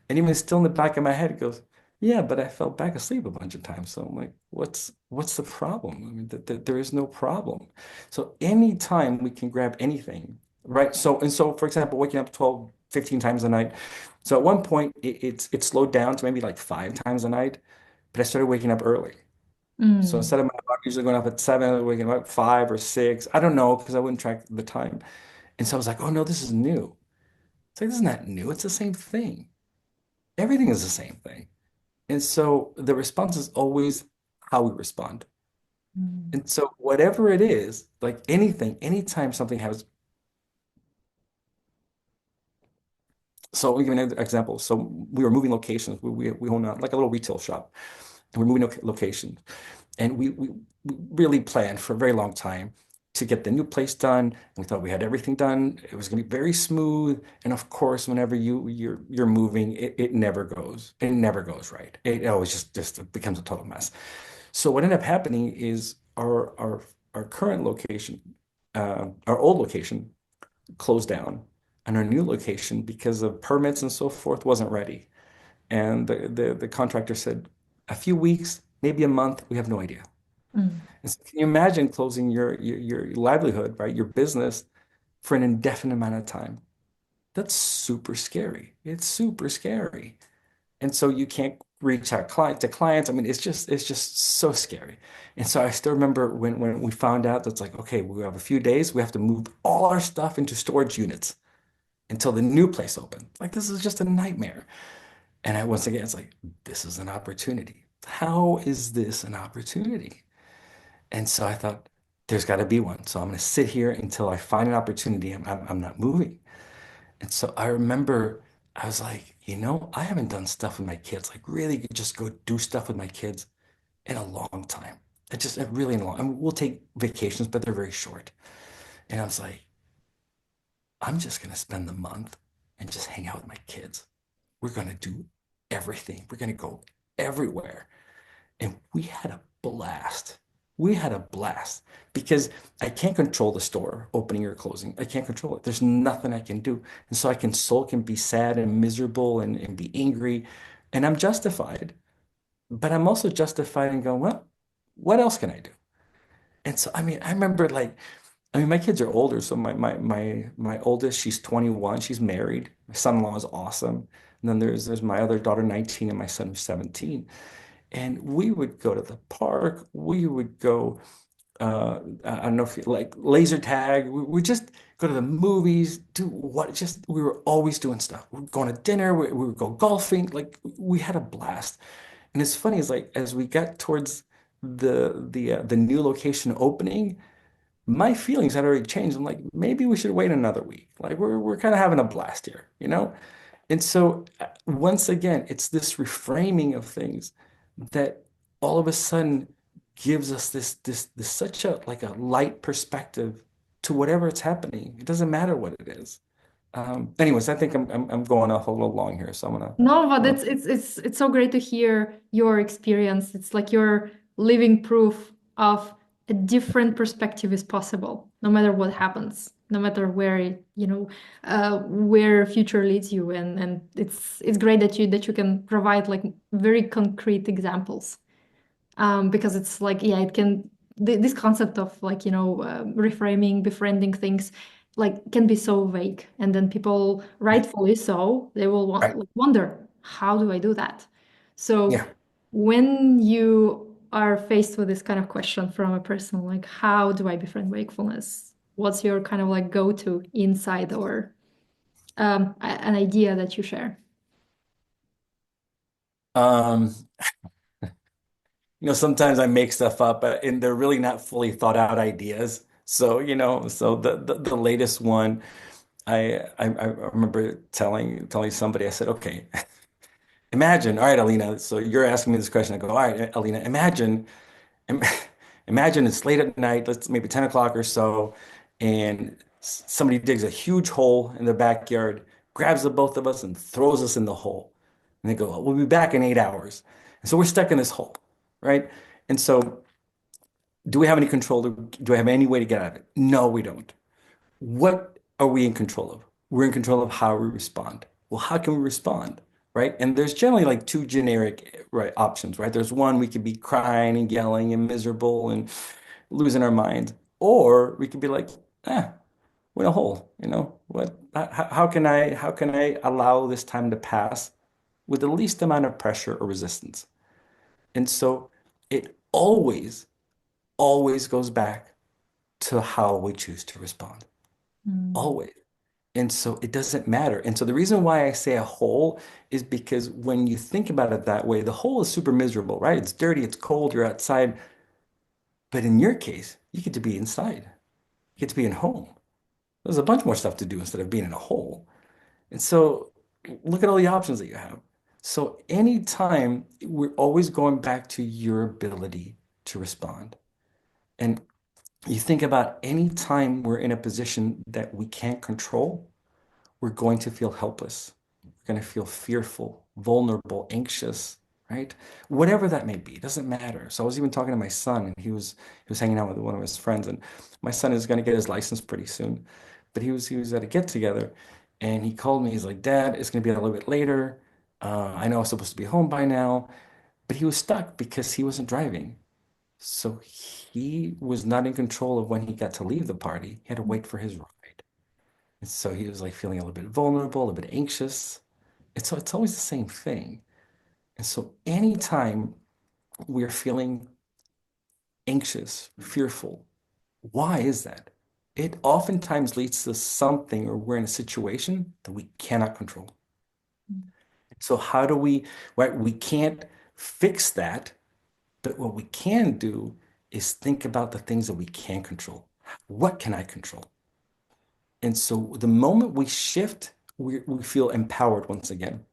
[SPEAKER 2] And even still in the back of my head, it goes, yeah, but I fell back asleep a bunch of times. So I'm like, what's the problem? I mean, there is no problem. So anytime we can grab anything, right? So for example, waking up 12, 15 times a night. So at one point it slowed down to maybe like 5 times a night, but I started waking up early. So
[SPEAKER 1] Mm.
[SPEAKER 2] instead of my clock usually going off at 7, I was waking up at 5 or 6. I don't know because I wouldn't track the time. And so I was like, oh no, this is new. It's like, this is not new. It's the same thing. Everything is the same thing. And so the response is always how we respond.
[SPEAKER 1] Mm.
[SPEAKER 2] And so whatever it is, like anything, anytime something happens. So let me give you an example. So we were moving locations. We own like a little retail shop, and we're moving locations. And we really planned for a very long time to get the new place done. We thought we had everything done. It was going to be very smooth. And of course, whenever you're moving, it never goes. It never goes right. It always just becomes a total mess. So what ended up happening is our current location, our old location closed down, and our new location, because of permits and so forth, wasn't ready. And the contractor said, a few weeks, maybe a month, we have no idea.
[SPEAKER 1] Mm.
[SPEAKER 2] And so can you imagine closing your livelihood, right? Your business for an indefinite amount of time? That's super scary. It's super scary. And so you can't reach out to clients. I mean, it's just so scary. And so I still remember when we found out that's like, okay, we have a few days, we have to move all our stuff into storage units until the new place opens. Like this is just a nightmare. And once again, it's like, this is an opportunity. How is this an opportunity? And so I thought, there's got to be one. So I'm going to sit here until I find an opportunity. I'm not moving. And so I remember I was like, I haven't done stuff with my kids, like really just go do stuff with my kids in a long time. Really in a long, I mean, we'll take vacations, but they're very short. And I was like, I'm just going to spend the month and just hang out with my kids. We're going to do everything. We're going to go everywhere. And we had a blast. We had a blast because I can't control the store opening or closing. I can't control it. There's nothing I can do. And so I can sulk and be sad and miserable and be angry. And I'm justified. But I'm also justified in going, well, what else can I do? And so, I mean, I remember like, I mean, my kids are older. So my oldest, she's 21. She's married. My son-in-law is awesome. And then there's my other daughter, 19, and my son who's 17. And we would go to the park. We would go, I don't know if you like laser tag. We just go to the movies, do what, just, we were always doing stuff. We were going to dinner. We would go golfing. Like we had a blast. And it's funny, is like, as we got towards the new location opening, my feelings had already changed. I'm like, maybe we should wait another week. Like we're kind of having a blast here, you know? And so once again, it's this reframing of things that all of a sudden gives us this such a like a light perspective to whatever it's happening. It doesn't matter what it is. Anyways, I think I'm going off a little long here, so
[SPEAKER 1] No, but
[SPEAKER 2] I'm gonna
[SPEAKER 1] it's so great to hear your experience. It's like you're living proof of a different perspective is possible, no matter what happens, no matter where, where future leads you. And it's great that you can provide like very concrete examples. Because it's like, yeah, it can, this concept of like, reframing, befriending things, like can be so vague. And then people,
[SPEAKER 2] yeah,
[SPEAKER 1] rightfully so, they will
[SPEAKER 2] right.
[SPEAKER 1] like, wonder, how do I do that? So
[SPEAKER 2] Yeah.
[SPEAKER 1] when you are faced with this kind of question from a person, like, how do I befriend wakefulness? What's your kind of like go-to insight or an idea that you share?
[SPEAKER 2] Um, sometimes I make stuff up, and they're really not fully thought out ideas. So, so the latest one, I remember telling somebody, I said, okay, imagine, all right, Alina, so you're asking me this question. I go, all right, Alina, im- imagine it's late at night, let's maybe 10 o'clock or so, and somebody digs a huge hole in the backyard, grabs the both of us and throws us in the hole. And they go, we'll be back in 8 hours. And so we're stuck in this hole, right? And so do we have any control? Do we have any way to get out of it? No, we don't. What are we in control of? We're in control of how we respond. Well, how can we respond? Right? And there's generally like two generic right options, right? There's one, we could be crying and yelling and miserable and losing our minds. Or we could be like, we're in a hole, What how can I allow this time to pass with the least amount of pressure or resistance? And so it always goes back to how we choose to respond.
[SPEAKER 1] Mm.
[SPEAKER 2] Always. And so it doesn't matter. And so the reason why I say a hole is because when you think about it that way, the hole is super miserable, right? It's dirty, it's cold, you're outside. But in your case, you get to be inside. You get to be in home. There's a bunch more stuff to do instead of being in a hole. And so look at all the options that you have. So anytime, we're always going back to your ability to respond. And you think about any time we're in a position that we can't control, we're going to feel helpless. We're going to feel fearful, vulnerable, anxious, right? Whatever that may be, it doesn't matter. So I was even talking to my son, and he was hanging out with one of his friends, and my son is going to get his license pretty soon. But he was at a get together, and he called me. He's like, "Dad, it's going to be a little bit later. I know I'm supposed to be home by now," but he was stuck because he wasn't driving. So he was not in control of when he got to leave the party. He had to wait for his ride. And so he was like feeling a little bit vulnerable, a little bit anxious. It's always the same thing. And so anytime we're feeling anxious, fearful, why is that? It oftentimes leads to something, or we're in a situation that we cannot control. So how do we, right? We can't fix that, but what we can do is think about the things that we can control. What can I control? And so the moment we shift, we feel empowered once again.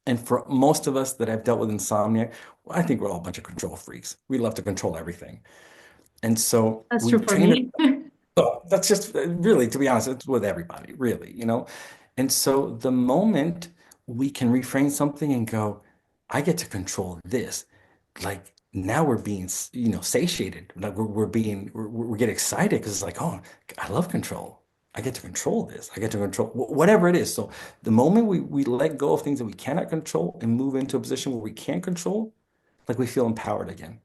[SPEAKER 2] And for most of us that have dealt with insomnia, well, I think we're all a bunch of control freaks. We love to control everything. And so
[SPEAKER 1] That's
[SPEAKER 2] we
[SPEAKER 1] true for
[SPEAKER 2] train it.
[SPEAKER 1] me.
[SPEAKER 2] Oh, that's just really, to be honest, it's with everybody, really. And so the moment we can reframe something and go, I get to control this, like now we're being, satiated. Like we're getting excited because it's like, oh, I love control. I get to control this. I get to control whatever it is. So the moment we let go of things that we cannot control and move into a position where we can control, like we feel empowered again.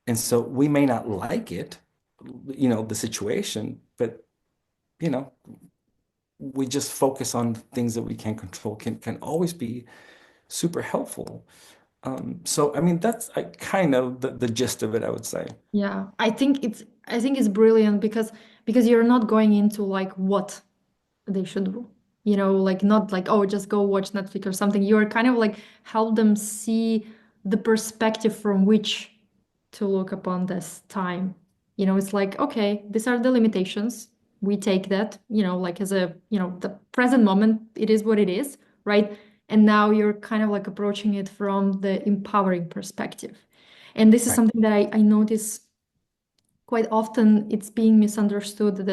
[SPEAKER 2] And so we may not like it, the situation, but you know, we just focus on things that we can control can always be super helpful. So I mean that's kind of the gist of it, I would say.
[SPEAKER 1] Yeah, I think it's brilliant because you're not going into like what they should do. Like not like, oh, just go watch Netflix or something. You're kind of like help them see the perspective from which to look upon this time. It's like, okay, these are the limitations. We take that, like as a, the present moment, it is what it is, right? And now you're kind of like approaching it from the empowering perspective. And this is
[SPEAKER 2] Right.
[SPEAKER 1] something that I notice quite often it's being misunderstood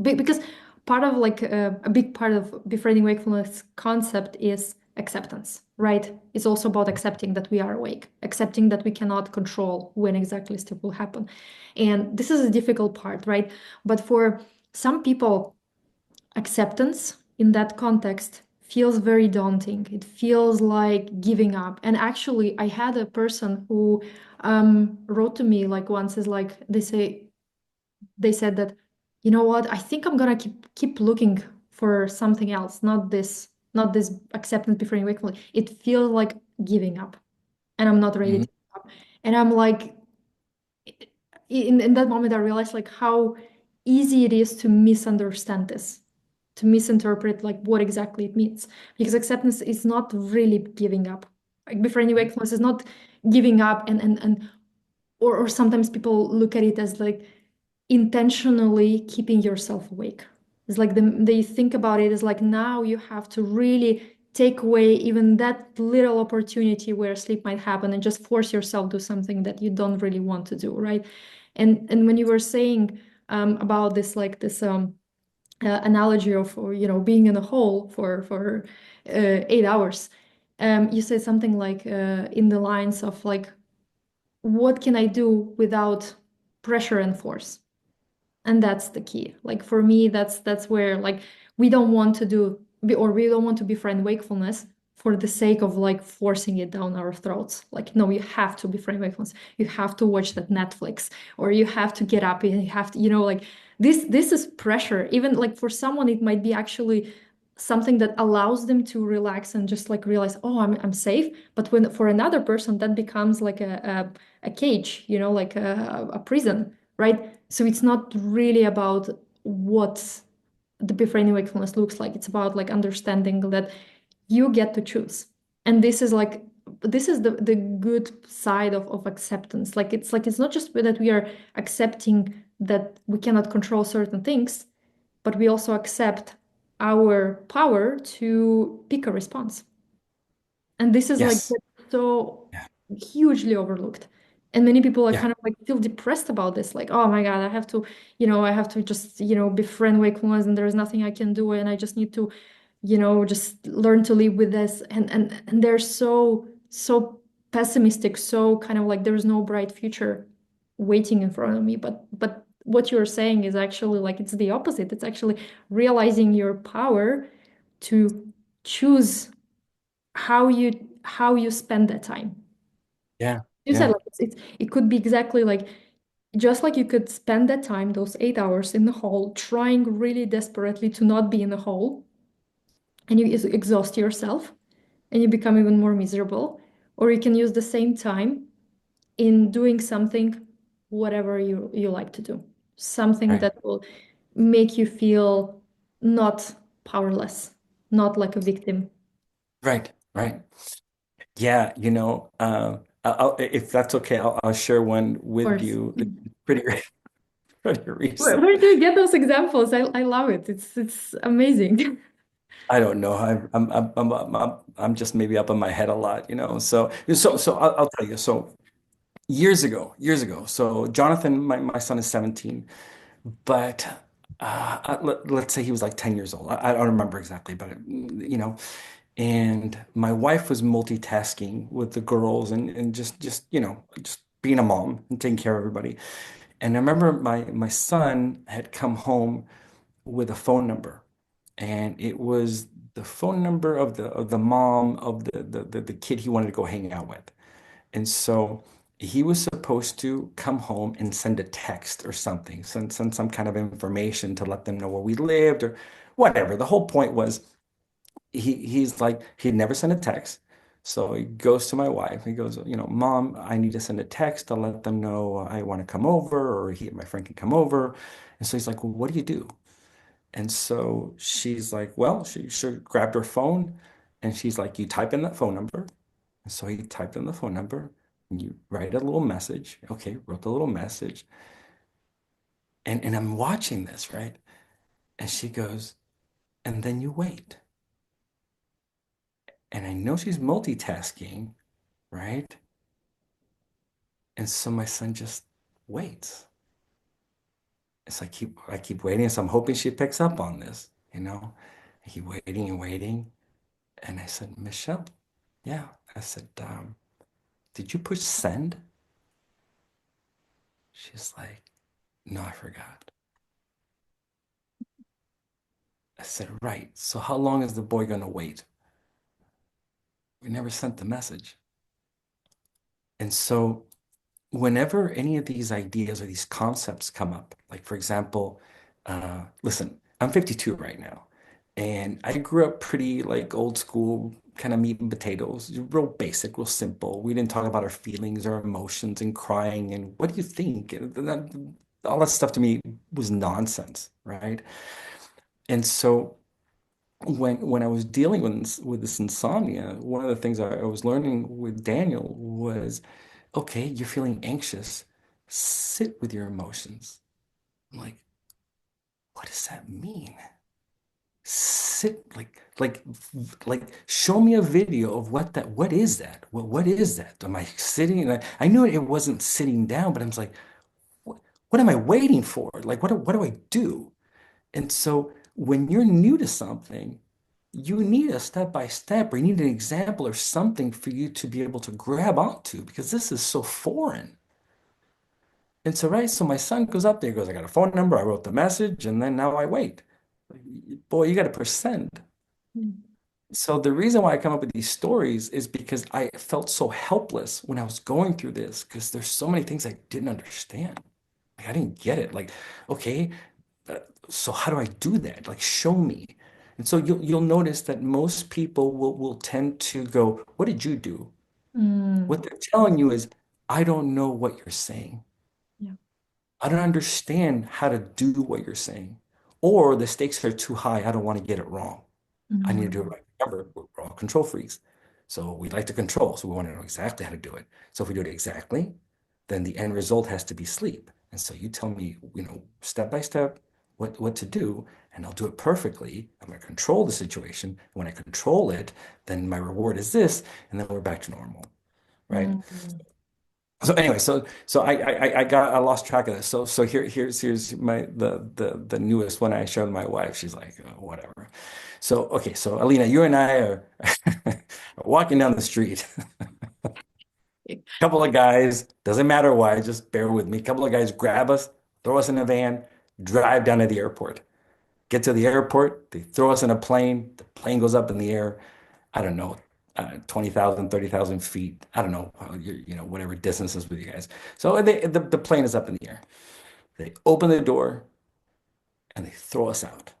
[SPEAKER 1] because part of like a big part of befriending wakefulness concept is acceptance, right? It's also about accepting that we are awake, accepting that we cannot control when exactly stuff will happen. And this is a difficult part, right? But for some people, acceptance in that context feels very daunting. It feels like giving up. And actually, I had a person who wrote to me like once is like they said that, you know what, I think I'm gonna keep looking for something else, not this acceptance before wakefulness. It feels like giving up, and I'm not ready
[SPEAKER 2] Mhm.
[SPEAKER 1] to give up. And I'm like, in that moment I realized like how easy it is to misunderstand this, to misinterpret like what exactly it means, because acceptance is not really giving up. Like befriending wakefulness is not giving up, and or sometimes people look at it as like intentionally keeping yourself awake. It's like they think about it as like now you have to really take away even that little opportunity where sleep might happen and just force yourself to do something that you don't really want to do, right? And when you were saying about this like this analogy of, or, being in a hole for 8 hours, you said something like in the lines of like, what can I do without pressure and force? And that's the key. Like for me, that's where like we don't want to or we don't want to befriend wakefulness for the sake of like forcing it down our throats. Like, no, you have to befriend wakefulness. You have to watch that Netflix, or you have to get up and you have to, like this is pressure. Even like for someone, it might be actually something that allows them to relax and just like realize, oh, I'm safe. But when for another person, that becomes like a cage, like a prison, right? So it's not really about what the befriending wakefulness looks like. It's about like understanding that you get to choose. And this is the good side of acceptance. It's not just that we are accepting that we cannot control certain things, but we also accept our power to pick a response. And this is like
[SPEAKER 2] Yes.
[SPEAKER 1] so
[SPEAKER 2] Yeah.
[SPEAKER 1] hugely overlooked. And many people are
[SPEAKER 2] Yeah.
[SPEAKER 1] kind of like feel depressed about this, like, oh my God, I have to just, befriend wakefulness and there's nothing I can do. And I just need to, just learn to live with this. And they're so pessimistic, so kind of like there's no bright future waiting in front of me. But what you're saying is actually like it's the opposite. It's actually realizing your power to choose how you spend that time.
[SPEAKER 2] Yeah.
[SPEAKER 1] You said
[SPEAKER 2] Yeah.
[SPEAKER 1] like it could be exactly like just like you could spend that time, those 8 hours in the hole, trying really desperately to not be in the hole, and you exhaust yourself and you become even more miserable. Or you can use the same time in doing something, whatever you like to do, something
[SPEAKER 2] Right.
[SPEAKER 1] that will make you feel not powerless, not like a victim.
[SPEAKER 2] Right. Right. Yeah. If that's okay, I'll share one
[SPEAKER 1] Of
[SPEAKER 2] with
[SPEAKER 1] course.
[SPEAKER 2] you. It's pretty pretty recent.
[SPEAKER 1] Where do you get those examples? I love it. It's amazing.
[SPEAKER 2] I don't know. I'm just maybe up in my head a lot. So I'll tell you. So years ago. So Jonathan, my son is 17, but let's say he was like 10 years old. I don't remember exactly, but and my wife was multitasking with the girls and just being a mom and taking care of everybody. And I remember my son had come home with a phone number, and it was the phone number of the mom of the kid he wanted to go hang out with. And so he was supposed to come home and send a text or something, send some kind of information to let them know where we lived or whatever. The whole point was he's like he'd never sent a text. So he goes to my wife. He goes, Mom, I need to send a text to let them know I want to come over, or my friend can come over. And so he's like, well, what do you do? And so she's like, well, she grabbed her phone and she's like, you type in that phone number. And so he typed in the phone number and you write a little message. Okay, wrote the little message. And I'm watching this, right? And she goes, and then you wait. And I know she's multitasking, right? And so my son just waits. So I keep waiting. So I'm hoping she picks up on this, you know. I keep waiting and waiting. And I said, Michelle, yeah. I said, did you push send? She's like, no, I forgot. I said, right. So how long is the boy gonna wait? We never sent the message. And so whenever any of these ideas or these concepts come up, like for example, listen, I'm 52 right now, and I grew up pretty like old school, kind of meat and potatoes, real basic, real simple. We didn't talk about our feelings or emotions and crying and what do you think? All that stuff to me was nonsense, right? And so when I was dealing with this insomnia, one of the things I was learning with Daniel was, okay, you're feeling anxious. Sit with your emotions. I'm like, what does that mean? Sit like show me a video of what is that? What is that? Am I sitting? And I knew it wasn't sitting down, but I was like, what am I waiting for? Like, what do I do? And so when you're new to something, you need a step by step, or you need an example or something for you to be able to grab onto because this is so foreign. And so, right, so my son goes up there, he goes, I got a phone number, I wrote the message, and then now I wait. Boy, you got to push send.
[SPEAKER 1] Mm.
[SPEAKER 2] So the reason why I come up with these stories is because I felt so helpless when I was going through this, because there's so many things I didn't understand. Like, I didn't get it. Like, okay, uh, so how do I do that? Like, show me. And so you'll notice that most people will tend to go, what did you do? What
[SPEAKER 1] Mm.
[SPEAKER 2] they're telling you is, I don't know what you're saying.
[SPEAKER 1] Yeah.
[SPEAKER 2] I don't understand how to do what you're saying. Or the stakes are too high. I don't want to get it wrong. I need to do it
[SPEAKER 1] Mm.
[SPEAKER 2] right. Remember, we're all control freaks. So we like to control. So we want to know exactly how to do it. So if we do it exactly, then the end result has to be sleep. And so you tell me, step by step what to do, and I'll do it perfectly. I'm going to control the situation. When I control it, then my reward is this, and then we're back to normal, right?
[SPEAKER 1] Mm.
[SPEAKER 2] So anyway, so I lost track of this. So here's the newest one I showed my wife. She's like, oh, whatever. So okay, so Alina, you and I are walking down the street. Couple of guys, doesn't matter why, just bear with me. Couple of guys grab us, throw us in a van, drive down to the airport. Get to the airport, they throw us in a plane. The plane goes up in the air. I don't know, 20,000, 30,000 feet. I don't know, whatever distance is with you guys. So the plane is up in the air. They open the door and they throw us out.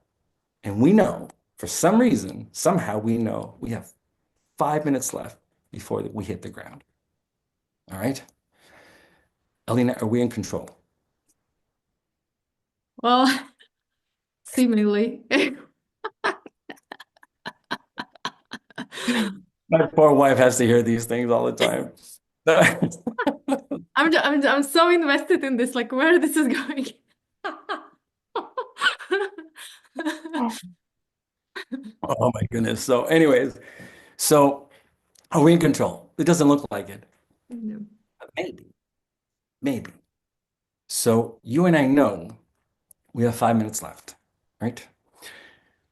[SPEAKER 2] And we know, for some reason, somehow we know we have 5 minutes left before we hit the ground. All right? Alina, are we in control?
[SPEAKER 1] Well, seemingly.
[SPEAKER 2] My poor wife has to hear these things all the time.
[SPEAKER 1] I'm so invested in this, like where this is going.
[SPEAKER 2] Oh my goodness. So, anyways, so are we in control? It doesn't look like it.
[SPEAKER 1] No.
[SPEAKER 2] But maybe. So you and I know we have 5 minutes left, right?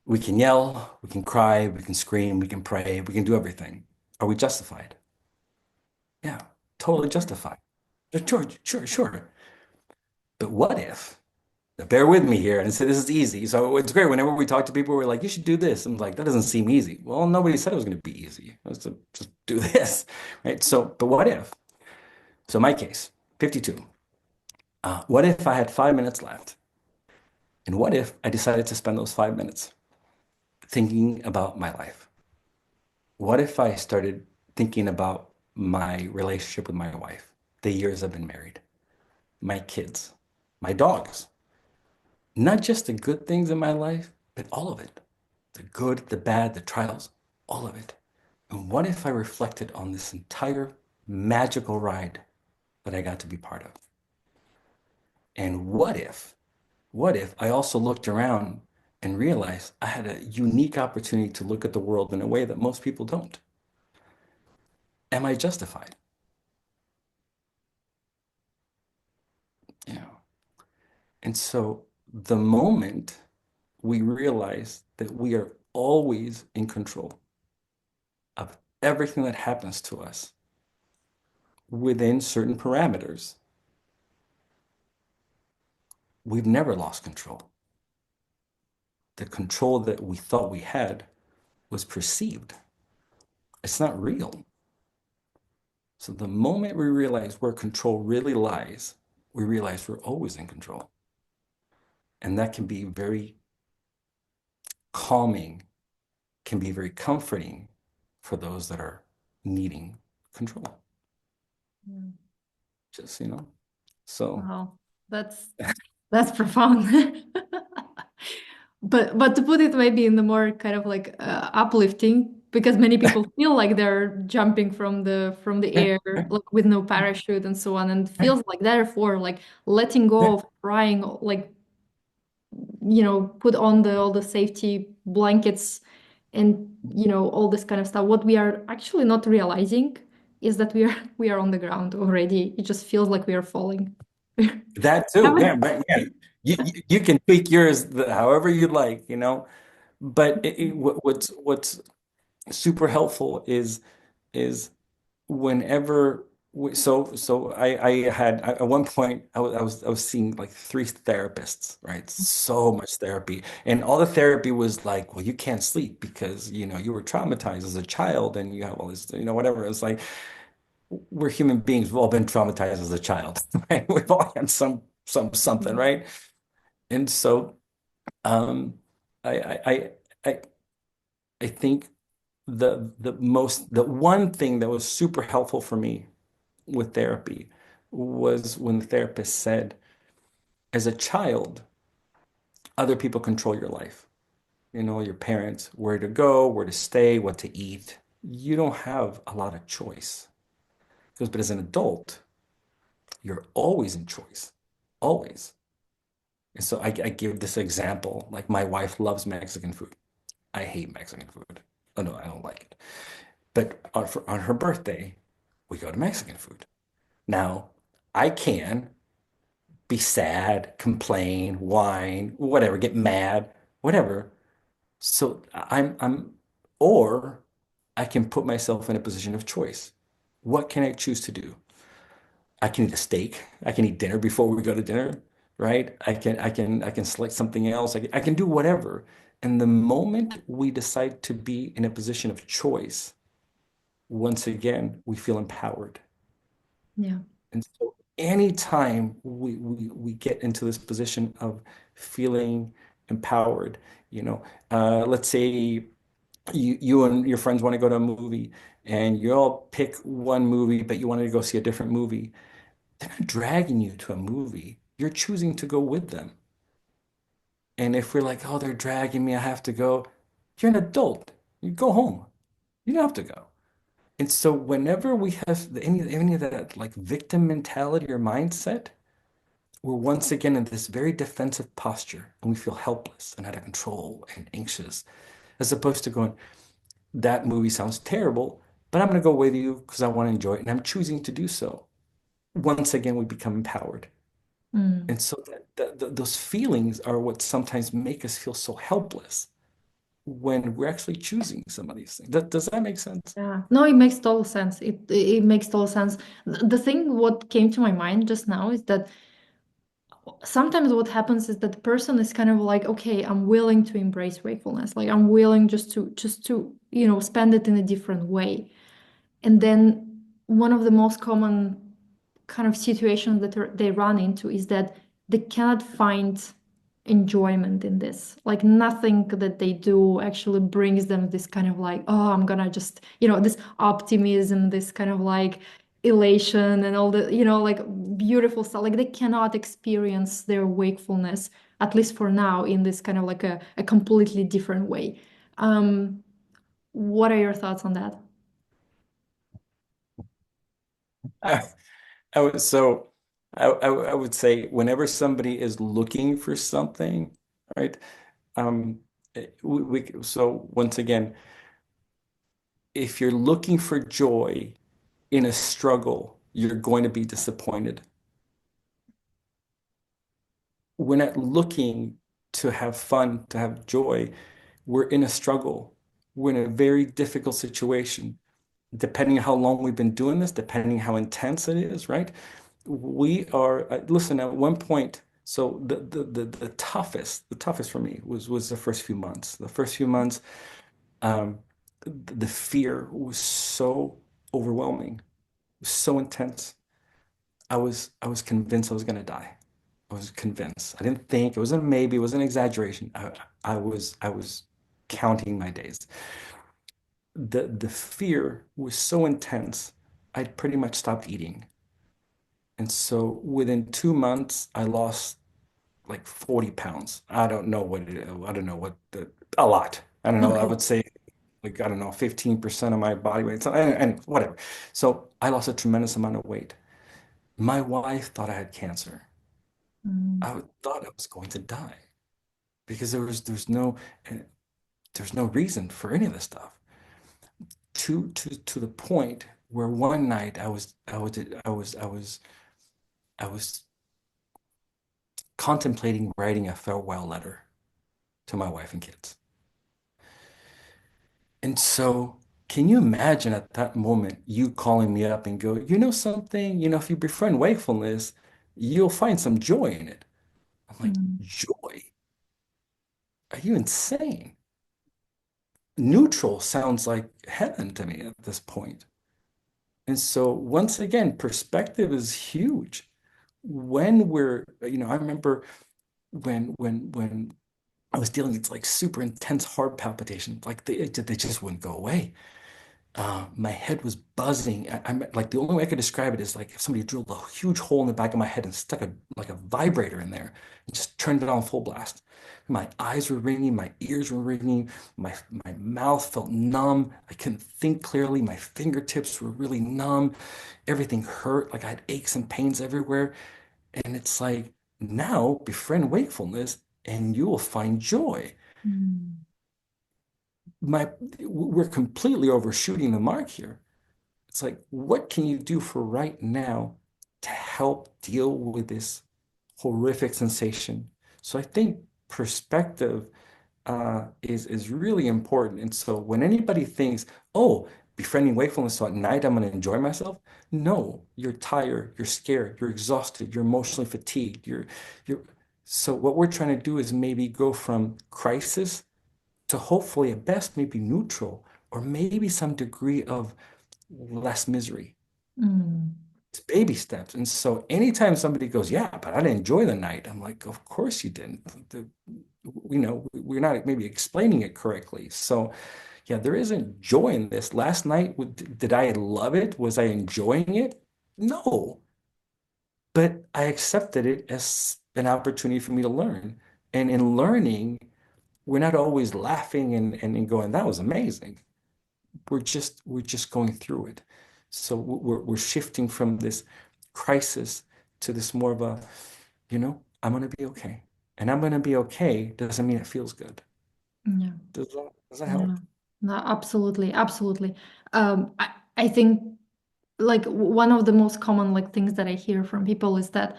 [SPEAKER 2] We can yell, we can cry, we can scream, we can pray, we can do everything. Are we justified? Yeah, totally justified. Sure. But what if? Now, bear with me here, and say this is easy. So it's great. Whenever we talk to people, we're like, "You should do this." I'm like, "That doesn't seem easy." Well, nobody said it was going to be easy. Let's just do this, right? So, but what if? So my case, 52. What if I had 5 minutes left? And what if I decided to spend those 5 minutes thinking about my life? What if I started thinking about my relationship with my wife, the years I've been married, my kids, my dogs, not just the good things in my life, but all of it, the good, the bad, the trials, all of it. And what if I reflected on this entire magical ride that I got to be part of? And what if I also looked around and realized I had a unique opportunity to look at the world in a way that most people don't? Am I justified? Yeah. And so the moment we realize that we are always in control of everything that happens to us within certain parameters, we've never lost control. The control that we thought we had was perceived. It's not real. So the moment we realize where control really lies, we realize we're always in control. And that can be very calming, can be very comforting for those that are needing control.
[SPEAKER 1] Mm.
[SPEAKER 2] Just, you know, so
[SPEAKER 1] Wow, that's profound. But to put it maybe in the more kind of like uplifting, because many people feel like they're jumping from the
[SPEAKER 2] yeah,
[SPEAKER 1] air
[SPEAKER 2] yeah,
[SPEAKER 1] like with no parachute and so on, and
[SPEAKER 2] yeah,
[SPEAKER 1] feels like therefore like letting go
[SPEAKER 2] yeah.
[SPEAKER 1] of trying, like put on the all the safety blankets and all this kind of stuff. What we are actually not realizing is that we are on the ground already. It just feels like we are falling.
[SPEAKER 2] That too.
[SPEAKER 1] Haven't.
[SPEAKER 2] Yeah, but yeah, you can tweak yours however you like, But what's super helpful is whenever I had at one point I was seeing like three therapists, right? So much therapy, and all the therapy was like, well, you can't sleep because you were traumatized as a child, and you have all this, whatever. It's like we're human beings. We've all been traumatized as a child, right? We've all had something, right? And so um, I I I I I think the one thing that was super helpful for me with therapy was when the therapist said, as a child, other people control your life. Your parents, where to go, where to stay, what to eat. You don't have a lot of choice. Because, but as an adult, you're always in choice, always. And so I give this example, like my wife loves Mexican food. I hate Mexican food. Oh no, I don't like it. But on her birthday, we go to Mexican food. Now, I can be sad, complain, whine, whatever, get mad, whatever. So or I can put myself in a position of choice. What can I choose to do? I can eat a steak. I can eat dinner before we go to dinner, right? I can select something else. I can do whatever. And the moment we decide to be in a position of choice, once again, we feel empowered.
[SPEAKER 1] Yeah.
[SPEAKER 2] And so anytime we get into this position of feeling empowered, let's say you and your friends want to go to a movie and you all pick one movie, but you wanted to go see a different movie. They're not dragging you to a movie. You're choosing to go with them. And if we're like, oh, they're dragging me, I have to go. You're an adult. You go home. You don't have to go. And so whenever we have any of that like victim mentality or mindset, we're once again in this very defensive posture and we feel helpless and out of control and anxious, as opposed to going, that movie sounds terrible, but I'm going to go with you because I want to enjoy it and I'm choosing to do so. Once again, we become empowered.
[SPEAKER 1] Mm.
[SPEAKER 2] And so those feelings are what sometimes make us feel so helpless when we're actually choosing some of these things. Does that make sense?
[SPEAKER 1] Yeah, no, it makes total sense. It makes total sense. The thing what came to my mind just now is that sometimes what happens is that the person is kind of like, okay, I'm willing to embrace wakefulness. Like I'm willing just to spend it in a different way. And then one of the most common kind of situations that they run into is that they cannot find enjoyment in this. Like nothing that they do actually brings them this kind of like, oh, I'm gonna just, this optimism, this kind of like elation and all the, like beautiful stuff. Like they cannot experience their wakefulness, at least for now, in this kind of like a completely different way. Um, what are your thoughts on that?
[SPEAKER 2] I would so I would say whenever somebody is looking for something, right? Um, so once again, if you're looking for joy in a struggle, you're going to be disappointed. We're not looking to have fun, to have joy. We're in a struggle. We're in a very difficult situation. Depending on how long we've been doing this, depending how intense it is, right? We are, listen, at one point, so the toughest for me was the first few months. The first few months, um, the fear was so overwhelming, so intense. I was convinced I was gonna die. I was convinced. I didn't think it was a maybe, it was an exaggeration. I was counting my days. The fear was so intense, I'd pretty much stopped eating. And so within 2 months, I lost like 40 pounds. I don't know a lot. I don't know. I
[SPEAKER 1] Okay.
[SPEAKER 2] would say like, I don't know, 15% of my body weight. So, and whatever. So I lost a tremendous amount of weight. My wife thought I had cancer.
[SPEAKER 1] Mm,
[SPEAKER 2] Thought I was going to die because there's no reason for any of this stuff. To the point where one night I was contemplating writing a farewell letter to my wife and kids. And so, can you imagine at that moment you calling me up and go, you know something, if you befriend wakefulness, you'll find some joy in it. I'm like,
[SPEAKER 1] mm,
[SPEAKER 2] joy? Are you insane? Neutral sounds like heaven to me at this point. And so, once again, perspective is huge. I remember when I was dealing with like super intense heart palpitations, like they just wouldn't go away. My head was buzzing. I'm like the only way I could describe it is like if somebody drilled a huge hole in the back of my head and stuck a vibrator in there and just turned it on full blast. My eyes were ringing, my ears were ringing, my mouth felt numb. I couldn't think clearly. My fingertips were really numb. Everything hurt, like I had aches and pains everywhere. And it's like now befriend wakefulness and you will find joy.
[SPEAKER 1] mm,
[SPEAKER 2] My we're completely overshooting the mark here. It's like, what can you do for right now to help deal with this horrific sensation? So I think perspective is really important. And so when anybody thinks, oh, befriending wakefulness, so at night I'm going to enjoy myself. No, you're tired, you're scared, you're exhausted, you're emotionally fatigued. You're so what we're trying to do is maybe go from crisis to hopefully at best maybe neutral or maybe some degree of less misery.
[SPEAKER 1] mm.
[SPEAKER 2] It's baby steps. And so anytime somebody goes, yeah, but I didn't enjoy the night, I'm like, of course you didn't. We're not maybe explaining it correctly. So yeah, there isn't joy in this. Last night, did I love it? Was I enjoying it? No, but I accepted it as an opportunity for me to learn. And in learning, we're not always laughing and going, that was amazing. We're just going through it. So we're shifting from this crisis to this more of a, I'm gonna be okay. And I'm gonna be okay doesn't mean it feels good.
[SPEAKER 1] Yeah.
[SPEAKER 2] Does that
[SPEAKER 1] Yeah.
[SPEAKER 2] help?
[SPEAKER 1] No, absolutely, absolutely. I think like one of the most common like things that I hear from people is that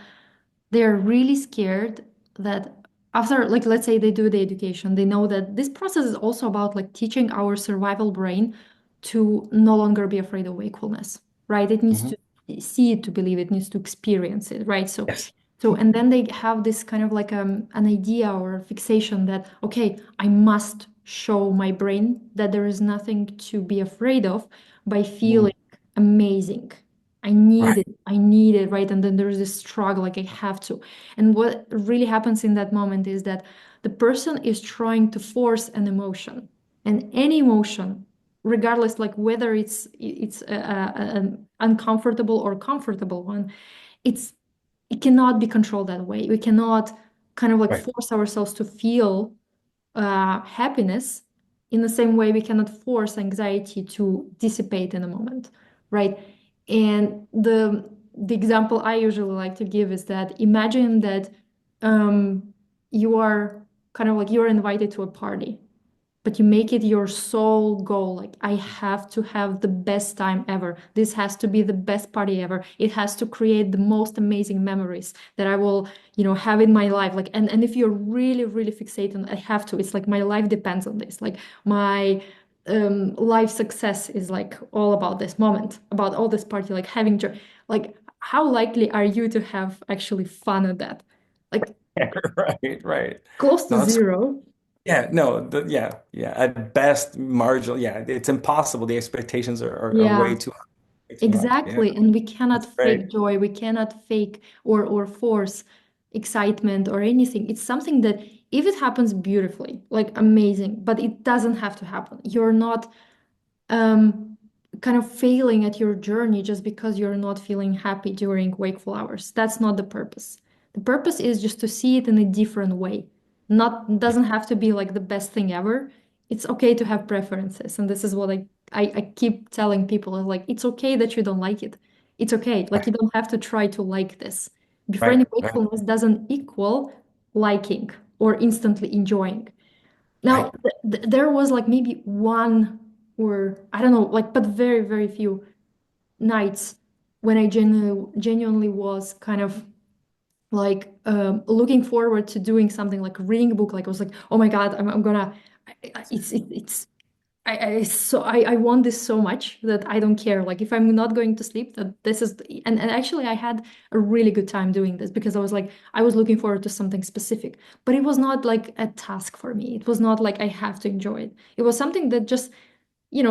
[SPEAKER 1] they're really scared that after like let's say they do the education, they know that this process is also about like teaching our survival brain to no longer be afraid of wakefulness, right? It needs
[SPEAKER 2] Hmm.
[SPEAKER 1] to see it to believe it, needs to experience it, right?
[SPEAKER 2] Yes.
[SPEAKER 1] And then they have this kind of like an idea or fixation that, okay, I must show my brain that there is nothing to be afraid of by
[SPEAKER 2] Mm.
[SPEAKER 1] feeling amazing.
[SPEAKER 2] Right.
[SPEAKER 1] I need it, right? And then there's this struggle, like I have to. And what really happens in that moment is that the person is trying to force an emotion, and any emotion, regardless, like whether it's an uncomfortable or comfortable one, it's it cannot be controlled that way. We cannot kind of like
[SPEAKER 2] Right.
[SPEAKER 1] force ourselves to feel happiness in the same way we cannot force anxiety to dissipate in a moment, right? And the example I usually like to give is that imagine that you are kind of like you're invited to a party, but you make it your sole goal. Like, I have to have the best time ever. This has to be the best party ever. It has to create the most amazing memories that I will, have in my life. Like, and if you're really, really fixated on I have to, it's like my life depends on this. Like my life success is like all about this moment, about all this party, like having joy. Like, how likely are you to have actually fun at that? Like,
[SPEAKER 2] Right. Right.
[SPEAKER 1] close to
[SPEAKER 2] No, it's
[SPEAKER 1] zero.
[SPEAKER 2] yeah, no, yeah. At best, marginal. Yeah, it's impossible. The expectations are
[SPEAKER 1] Yeah.
[SPEAKER 2] way too high, way too much. Yeah,
[SPEAKER 1] Exactly. And we
[SPEAKER 2] that's
[SPEAKER 1] cannot
[SPEAKER 2] great.
[SPEAKER 1] fake joy. We cannot fake or force excitement or anything. It's something that if it happens beautifully, like amazing, but it doesn't have to happen. You're not um, kind of failing at your journey just because you're not feeling happy during wakeful hours. That's not the purpose. The purpose is just to see it in a different way. Not
[SPEAKER 2] Yeah,
[SPEAKER 1] doesn't have to be like the best thing ever. It's okay to have preferences, and this is what I keep telling people is like it's okay that you don't like it. It's okay. Like,
[SPEAKER 2] right,
[SPEAKER 1] you don't have to try to like this.
[SPEAKER 2] right,
[SPEAKER 1] Befriending
[SPEAKER 2] right,
[SPEAKER 1] wakefulness doesn't equal liking or instantly enjoying. Now,
[SPEAKER 2] right.
[SPEAKER 1] there was like maybe one or I don't know, like, but very, very few nights when I genuinely was kind of like looking forward to doing something like reading a book. Like, I was like, oh my God, I'm gonna, it's I want this so much that I don't care. Like, if I'm not going to sleep, that this is and actually I had a really good time doing this because I was like I was looking forward to something specific. But it was not like a task for me. It was not like I have to enjoy it. It was something that just,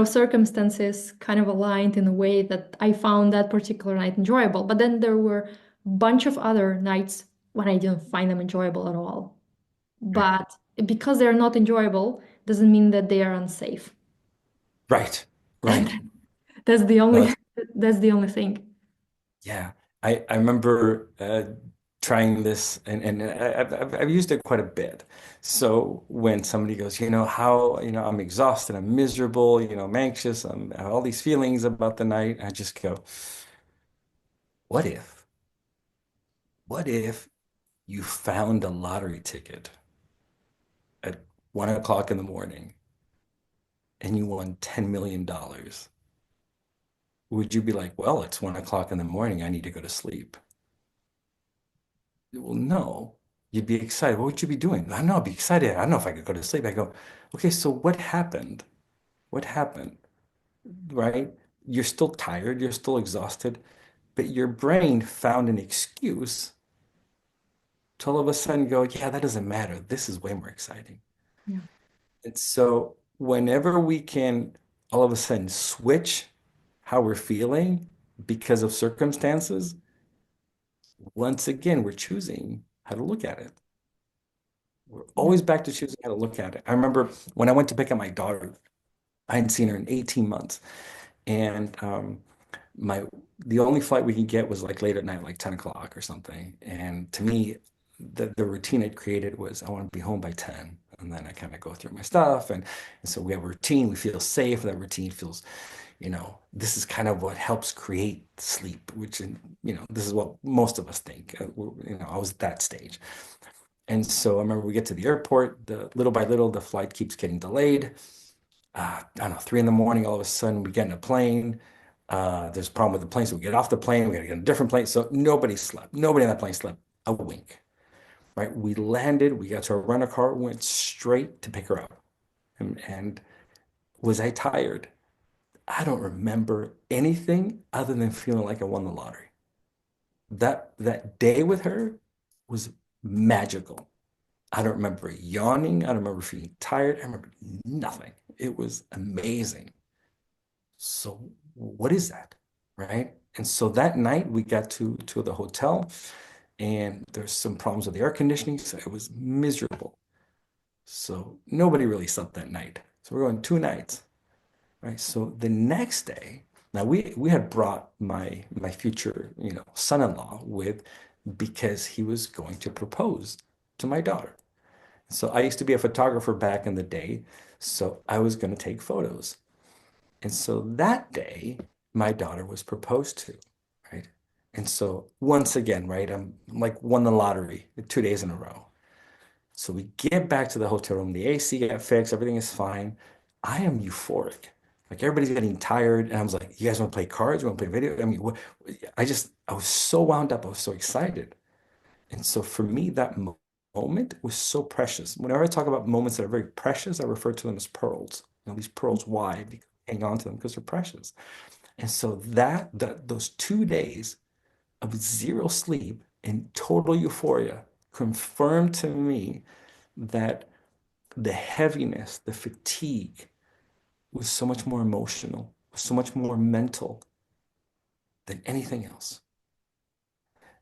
[SPEAKER 1] circumstances kind of aligned in a way that I found that particular night enjoyable. But then there were a bunch of other nights when I didn't find them enjoyable at all.
[SPEAKER 2] Right,
[SPEAKER 1] But because they're not enjoyable doesn't mean that they are unsafe.
[SPEAKER 2] right,
[SPEAKER 1] And
[SPEAKER 2] right.
[SPEAKER 1] that's the
[SPEAKER 2] No,
[SPEAKER 1] only
[SPEAKER 2] it's-
[SPEAKER 1] that's the only thing.
[SPEAKER 2] yeah, I remember trying this, and I've used it quite a bit. So when somebody goes, how, I'm exhausted, I'm miserable, I'm anxious, I have all these feelings about the night, I just go, what if, what if you found a lottery ticket at 1 o'clock in the morning and you won $10 million? Would you be like, well, it's 1 o'clock in the morning, I need to go to sleep? Well, no. You'd be excited. What would you be doing? I don't know, I'd be excited. I don't know if I could go to sleep. I go, okay, so what happened? What happened? Right? You're still tired, you're still exhausted, but your brain found an excuse to all of a sudden go, yeah, that doesn't matter. This is way more exciting.
[SPEAKER 1] Yeah.
[SPEAKER 2] And so whenever we can all of a sudden switch how we're feeling because of circumstances, once again, we're choosing how to look at it. We're
[SPEAKER 1] Yeah.
[SPEAKER 2] always back to choosing how to look at it. I remember when I went to pick up my daughter, I hadn't seen her in 18 months. And my the only flight we could get was like late at night, like 10 o'clock or something. And to me, the routine I'd created was I want to be home by 10. And then I kind of go through my stuff. And so we have a routine, we feel safe. That routine feels, this is kind of what helps create sleep, which, this is what most of us think. I was at that stage. And so I remember we get to the airport, little by little, the flight keeps getting delayed. I don't know, 3 in the morning, all of a sudden we get in a plane. There's a problem with the plane, so we get off the plane, we gotta get on a different plane. So nobody slept. Nobody on that plane slept a wink, right? We landed, we got to our rental car, went straight to pick her up. And was I tired? I don't remember anything other than feeling like I won the lottery. That day with her was magical. I don't remember yawning. I don't remember feeling tired. I remember nothing. It was amazing. So what is that? Right? And so that night we got to the hotel and there's some problems with the air conditioning, so it was miserable. So nobody really slept that night. So we're going 2 nights, right? So the next day, now we had brought my future, son-in-law with because he was going to propose to my daughter. So I used to be a photographer back in the day, so I was going to take photos. And so that day, my daughter was proposed to, right? And so once again, right, I'm like won the lottery 2 days in a row. So we get back to the hotel room, the AC got fixed, everything is fine. I am euphoric. Like everybody's getting tired, and I was like, "You guys want to play cards? You want to play video?" I mean, I was so wound up, I was so excited. And so for me, that moment was so precious. Whenever I talk about moments that are very precious, I refer to them as pearls. These pearls, why? Because I hang on to them because they're precious. And so those 2 days of zero sleep and total euphoria confirmed to me that the heaviness, the fatigue was so much more emotional, so much more mental than anything else.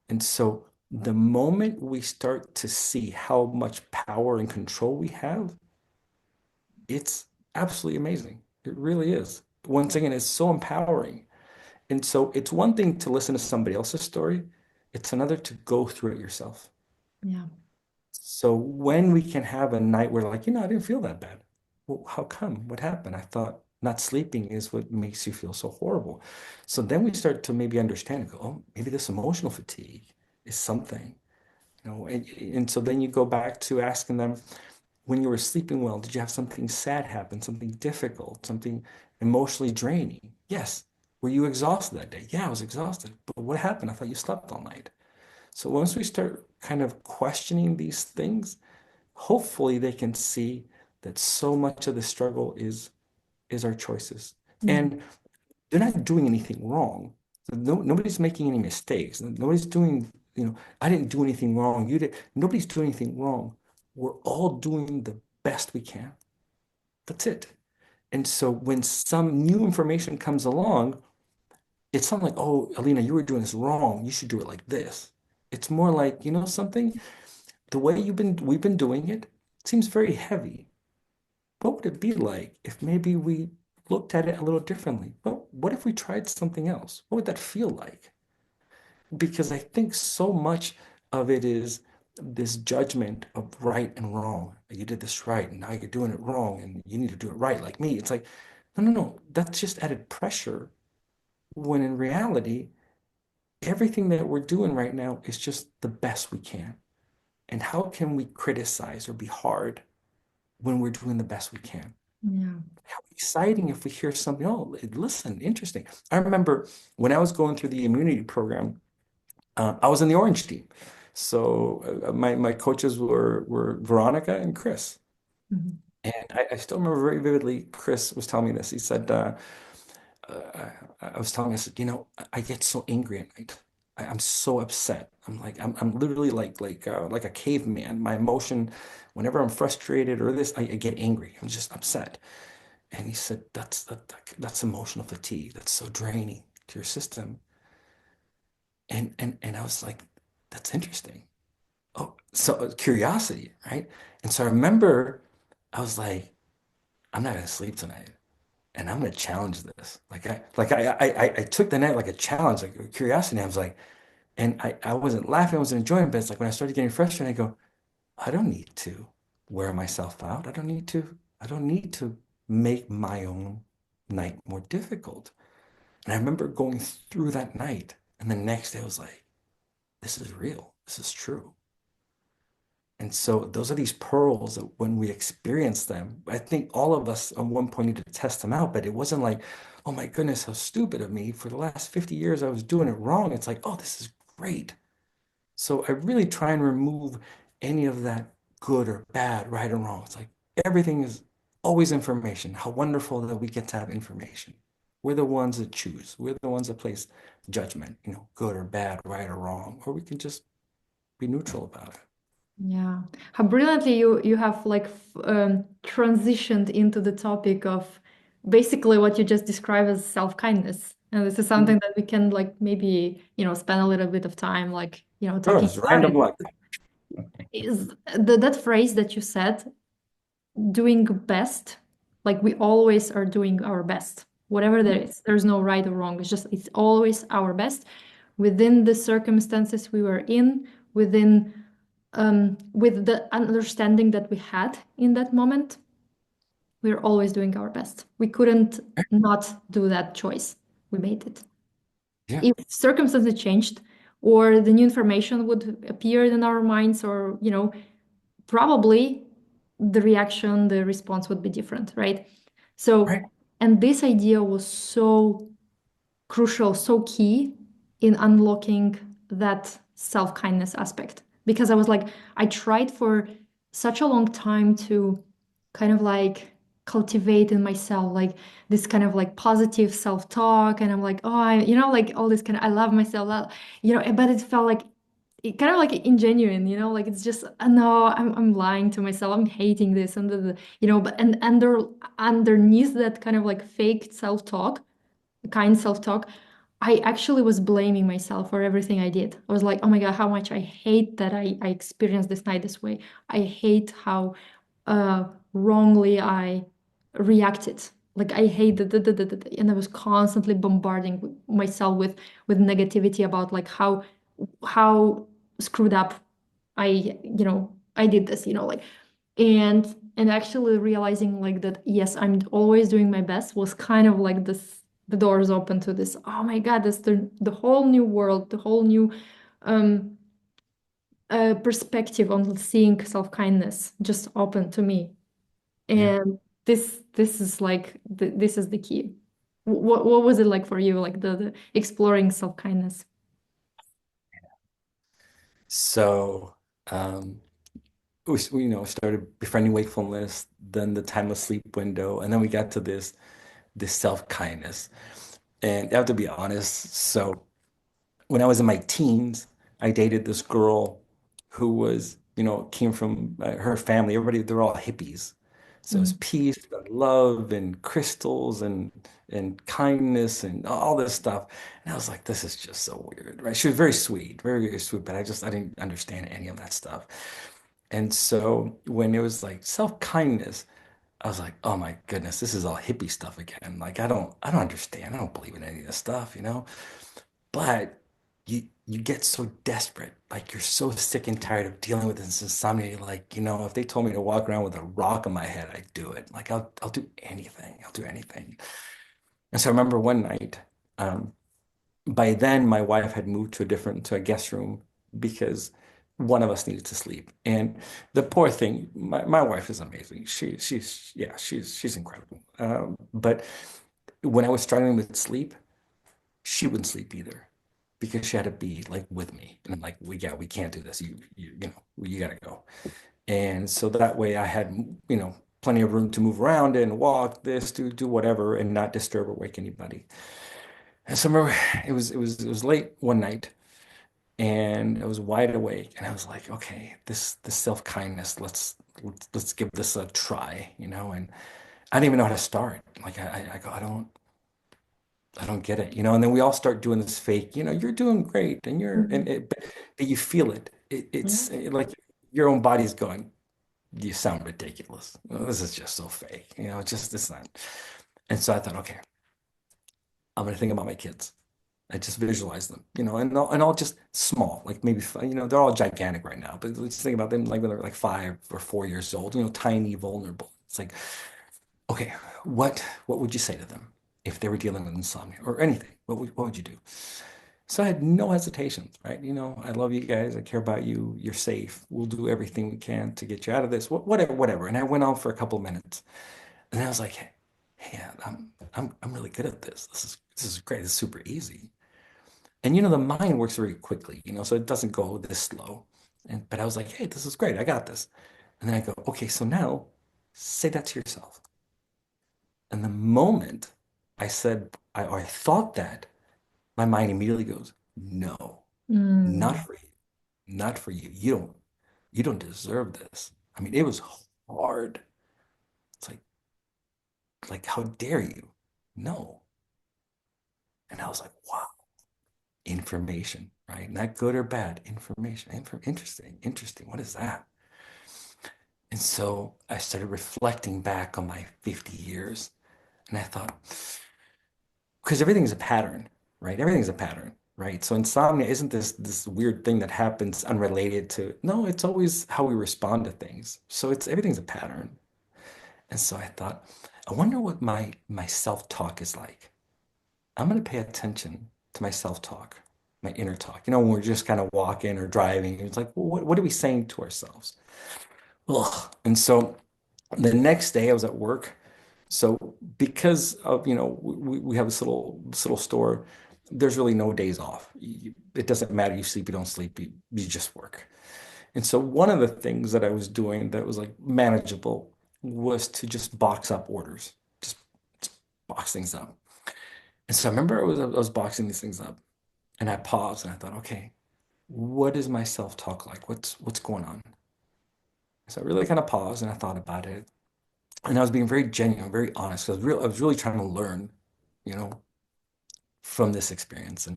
[SPEAKER 2] And so the moment we start to see how much power and control we have, it's absolutely amazing. It really is. Once again, it's so empowering. And so it's one thing to listen to somebody else's story, it's another to go through it yourself.
[SPEAKER 1] Yeah.
[SPEAKER 2] So when we can have a night where like, I didn't feel that bad. Well, how come? What happened? I thought not sleeping is what makes you feel so horrible. So then we start to maybe understand and go, oh, maybe this emotional fatigue is something. And so then you go back to asking them, when you were sleeping well, did you have something sad happen, something difficult, something emotionally draining? Yes. Were you exhausted that day? Yeah, I was exhausted. But what happened? I thought you slept all night. So once we start kind of questioning these things, hopefully they can see that so much of the struggle is our choices.
[SPEAKER 1] Yeah.
[SPEAKER 2] And they're not doing anything wrong. So nobody's making any mistakes. Nobody's doing, I didn't do anything wrong. You did. Nobody's doing anything wrong. We're all doing the best we can. That's it. And so when some new information comes along, it's not like, oh, Alina, you were doing this wrong. You should do it like this. It's more like, something, the way we've been doing it seems very heavy. What would it be like if maybe we looked at it a little differently? Well, what if we tried something else? What would that feel like? Because I think so much of it is this judgment of right and wrong. You did this right, and now you're doing it wrong, and you need to do it right like me. It's like, no, no, no, that's just added pressure. When in reality, everything that we're doing right now is just the best we can. And how can we criticize or be hard when we're doing the best we can?
[SPEAKER 1] Yeah.
[SPEAKER 2] How exciting if we hear something, oh, listen, interesting. I remember when I was going through the immunity program, I was in the orange team. So my coaches were Veronica and Chris.
[SPEAKER 1] Mhm.
[SPEAKER 2] And I still remember very vividly, Chris was telling me this. He said, I was telling him, I said, I get so angry at night. I'm so upset. I'm literally like a caveman. My emotion, whenever I'm frustrated or this, I get angry. I'm just upset. And he said, that's emotional fatigue. That's so draining to your system. And I was like, that's interesting. Oh, so curiosity, right? And so I remember I was like, I'm not gonna sleep tonight, and I'm gonna challenge this. I took the night like a challenge, like a curiosity. I was like, and I wasn't laughing, I wasn't enjoying it, but it's like when I started getting frustrated, I go, I don't need to wear myself out. I don't need to make my own night more difficult. And I remember going through that night, and the next day I was like, this is real. This is true. And so those are these pearls that when we experience them, I think all of us at one point need to test them out, but it wasn't like, oh my goodness, how stupid of me. For the last 50 years, I was doing it wrong. It's like, oh, this is great. So I really try and remove any of that good or bad, right or wrong. It's like everything is always information. How wonderful that we get to have information. We're the ones that choose. We're the ones that place judgment, good or bad, right or wrong, or we can just be neutral about it.
[SPEAKER 1] Yeah. How brilliantly you have like transitioned into the topic of basically what you just described as self-kindness. And this is something that we can like maybe, spend a little bit of time like,
[SPEAKER 2] Oh,
[SPEAKER 1] talking
[SPEAKER 2] it's
[SPEAKER 1] about
[SPEAKER 2] random
[SPEAKER 1] it.
[SPEAKER 2] luck.
[SPEAKER 1] Is that phrase that you said, doing best, like we always are doing our best, whatever there is. There's no right or wrong. It's always our best within the circumstances we were in, within with the understanding that we had in that moment. We're always doing our best. We couldn't not do that choice. We made it.
[SPEAKER 2] Yeah,
[SPEAKER 1] If circumstances changed or the new information would appear in our minds, or probably the reaction, the response would be different, right? So,
[SPEAKER 2] right,
[SPEAKER 1] and this idea was so crucial, so key in unlocking that self-kindness aspect. Because I was like, I tried for such a long time to kind of like cultivate in myself like this kind of like positive self-talk. And I'm like, oh, like all this kind of, I love myself, but it felt like it kind of like ingenuine, like it's just, no, I'm lying to myself. I'm hating this and but and underneath that kind of like fake self-talk, kind self-talk, I actually was blaming myself for everything I did. I was like, oh my God, how much I hate that I experienced this night this way. I hate how wrongly I reacted. Like I hate that, and I was constantly bombarding myself with negativity about like how screwed up I did this, like, and actually realizing like that, yes, I'm always doing my best was kind of like this, the doors open to this, oh my God, this the whole new world, the whole new um perspective on seeing self-kindness just opened to me.
[SPEAKER 2] yeah.
[SPEAKER 1] And this is like this is the key. What was it like for you, like the exploring self-kindness?
[SPEAKER 2] So, started befriending wakefulness, then the timeless sleep window, and then we got to this self-kindness. And I have to be honest, so when I was in my teens, I dated this girl who was, came from her family. Everybody, they're all hippies. So it's
[SPEAKER 1] Mm.
[SPEAKER 2] peace, love, and crystals, and kindness, and all this stuff. And I was like, this is just so weird, right? She was very sweet, very, very sweet, but I didn't understand any of that stuff. And so when it was like self-kindness, I was like, oh my goodness, this is all hippie stuff again. Like I don't understand. I don't believe in any of this stuff. But you get so desperate, like you're so sick and tired of dealing with this insomnia. You're like, if they told me to walk around with a rock on my head, I'd do it. Like I'll do anything. I'll do anything. And so I remember one night, um, by then my wife had moved to a guest room because one of us needed to sleep. And the poor thing, my wife is amazing. She's incredible. But when I was struggling with sleep, she wouldn't sleep either because she had to be like with me. And I'm like, we can't do this. You gotta go. And so that way I had, plenty of room to move around and walk this, do whatever and not disturb or wake anybody. And so I remember it was late one night and I was wide awake and I was like, okay, this self-kindness, let's give this a try. And I didn't even know how to start. Like I go, I don't get it. And then we all start doing this fake, you're doing great and you're and
[SPEAKER 1] Mhm.
[SPEAKER 2] it but you feel it. It's
[SPEAKER 1] Yeah.
[SPEAKER 2] like your own body's going, you sound ridiculous. This is just so fake. Just it's not. And so I thought, okay, I'm gonna think about my kids. I just visualize them, and all just small, like maybe, they're all gigantic right now, but let's think about them like when they're like 5 or 4 years old, tiny, vulnerable. It's like, okay, what would you say to them if they were dealing with insomnia or anything? What would you do? So I had no hesitations, right? I love you guys. I care about you. You're safe. We'll do everything we can to get you out of this. Whatever, whatever. And I went on for a couple of minutes, and I was like, hey, I'm really good at this. This is great. This is super easy. And the mind works very quickly, so it doesn't go this slow. But I was like, hey, this is great. I got this. And then I go, okay, so now say that to yourself. And the moment I thought that, my mind immediately goes, no, not
[SPEAKER 1] Mm.
[SPEAKER 2] for you, not for you. You don't deserve this. I mean, it was hard. It's like how dare you? No. And I was like, wow, information, right? Not good or bad, information. Interesting, interesting. What is that? And so I started reflecting back on my 50 years. And I thought, because everything's a pattern, right? Everything's a pattern, right? So insomnia isn't this weird thing that happens unrelated to, no, it's always how we respond to things. So it's everything's a pattern. And so I thought, I wonder what my self-talk is like. I'm going to pay attention to my self-talk, my inner talk. You know, when we're just kind of walking or driving, it's like, well, what are we saying to ourselves? Ugh. And so the next day I was at work. So because of, we have this little store, there's really no days off. It doesn't matter. You sleep, you don't sleep, you just work. And so one of the things that I was doing that was like manageable was to just box up orders, just box things up. And so I remember I was boxing these things up and I paused and I thought, okay, what is my self-talk like? What's going on? So I really kind of paused and I thought about it. And I was being very genuine, very honest. I was really trying to learn, you know, from this experience. And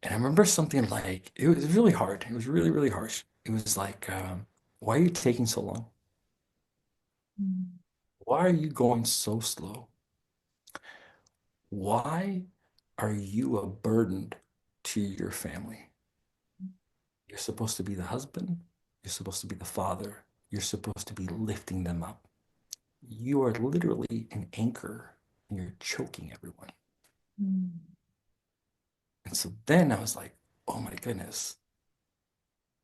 [SPEAKER 2] I remember something like, it was really hard. It was really, really harsh. It was like, why are you taking so long?
[SPEAKER 1] Mm.
[SPEAKER 2] Why are you going so slow? Why are you a burden to your family? You're supposed to be the husband. You're supposed to be the father. You're supposed to be lifting them up. You are literally an anchor and you're choking everyone.
[SPEAKER 1] Mm.
[SPEAKER 2] And so then I was like, oh my goodness,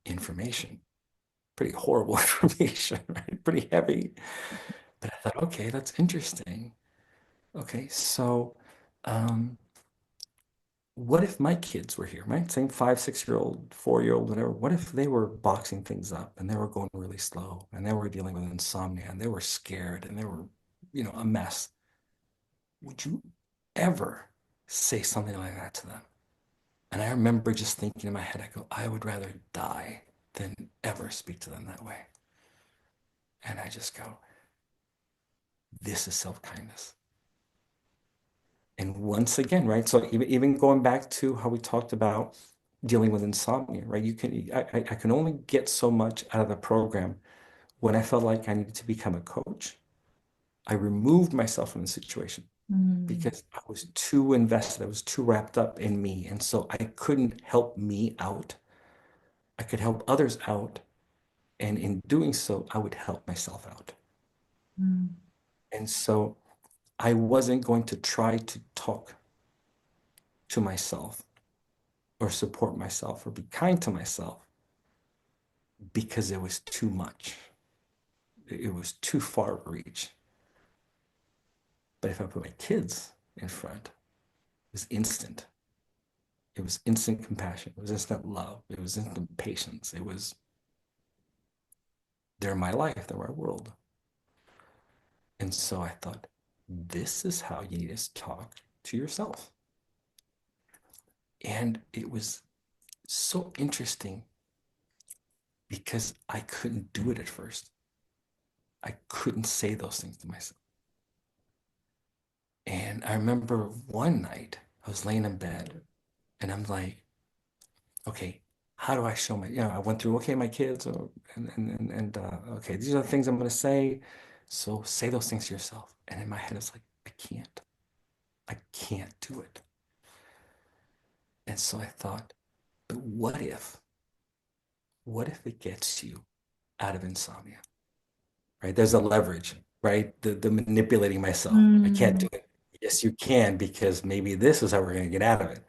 [SPEAKER 2] information, pretty horrible information, right? Pretty heavy. But I thought, okay, that's interesting. Okay, so um, what if my kids were here, right? Same 5, 6-year-old, 4-year-old, whatever. What if they were boxing things up and they were going really slow and they were dealing with insomnia and they were scared and they were, a mess? Would you ever say something like that to them? And I remember just thinking in my head, I go, I would rather die than ever speak to them that way. And I just go, this is self-kindness. And once again, right? So even going back to how we talked about dealing with insomnia, right? I can only get so much out of the program when I felt like I needed to become a coach. I removed myself from the situation
[SPEAKER 1] Mm.
[SPEAKER 2] because I was too invested. I was too wrapped up in me. And so I couldn't help me out. I could help others out. And in doing so, I would help myself out.
[SPEAKER 1] Mm.
[SPEAKER 2] And so I wasn't going to try to talk to myself or support myself or be kind to myself because it was too much. It was too far reach. But if I put my kids in front, it was instant. It was instant compassion. It was instant love. It was instant patience. They're my life. They're my world. And so I thought, this is how you need to talk to yourself. And it was so interesting because I couldn't do it at first. I couldn't say those things to myself. And I remember one night I was laying in bed and I'm like, okay, how do I show I went through, okay, my kids, okay, these are the things I'm going to say. So say those things to yourself. And in my head, it's like, I can't do it. And so I thought, but what if it gets you out of insomnia? Right? There's a leverage, right? The manipulating myself. I can't do
[SPEAKER 1] Mm.
[SPEAKER 2] it. Yes, you can, because maybe this is how we're going to get out of it,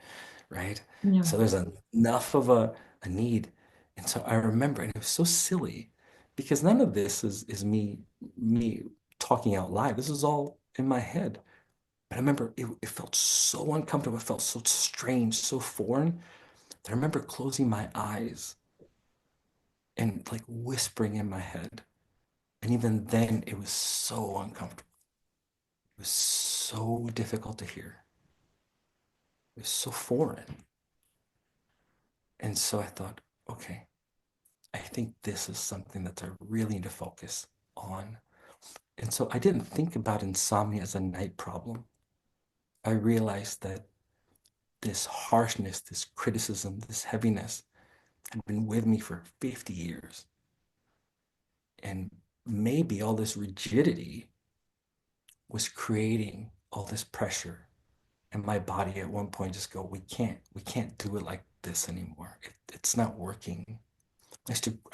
[SPEAKER 2] right?
[SPEAKER 1] Yeah.
[SPEAKER 2] So there's enough of a need. And so I remember, and it was so silly because none of this is me talking out loud. This is all in my head. But I remember it felt so uncomfortable. It felt so strange, so foreign. That I remember closing my eyes and like whispering in my head. And even then, it was so uncomfortable. It was so difficult to hear. It was so foreign. And so I thought, okay, I think this is something that I really need to focus on. And so I didn't think about insomnia as a night problem. I realized that this harshness, this criticism, this heaviness had been with me for 50 years. And maybe all this rigidity was creating all this pressure. And my body at one point just go, we can't do it like this anymore. It's not working.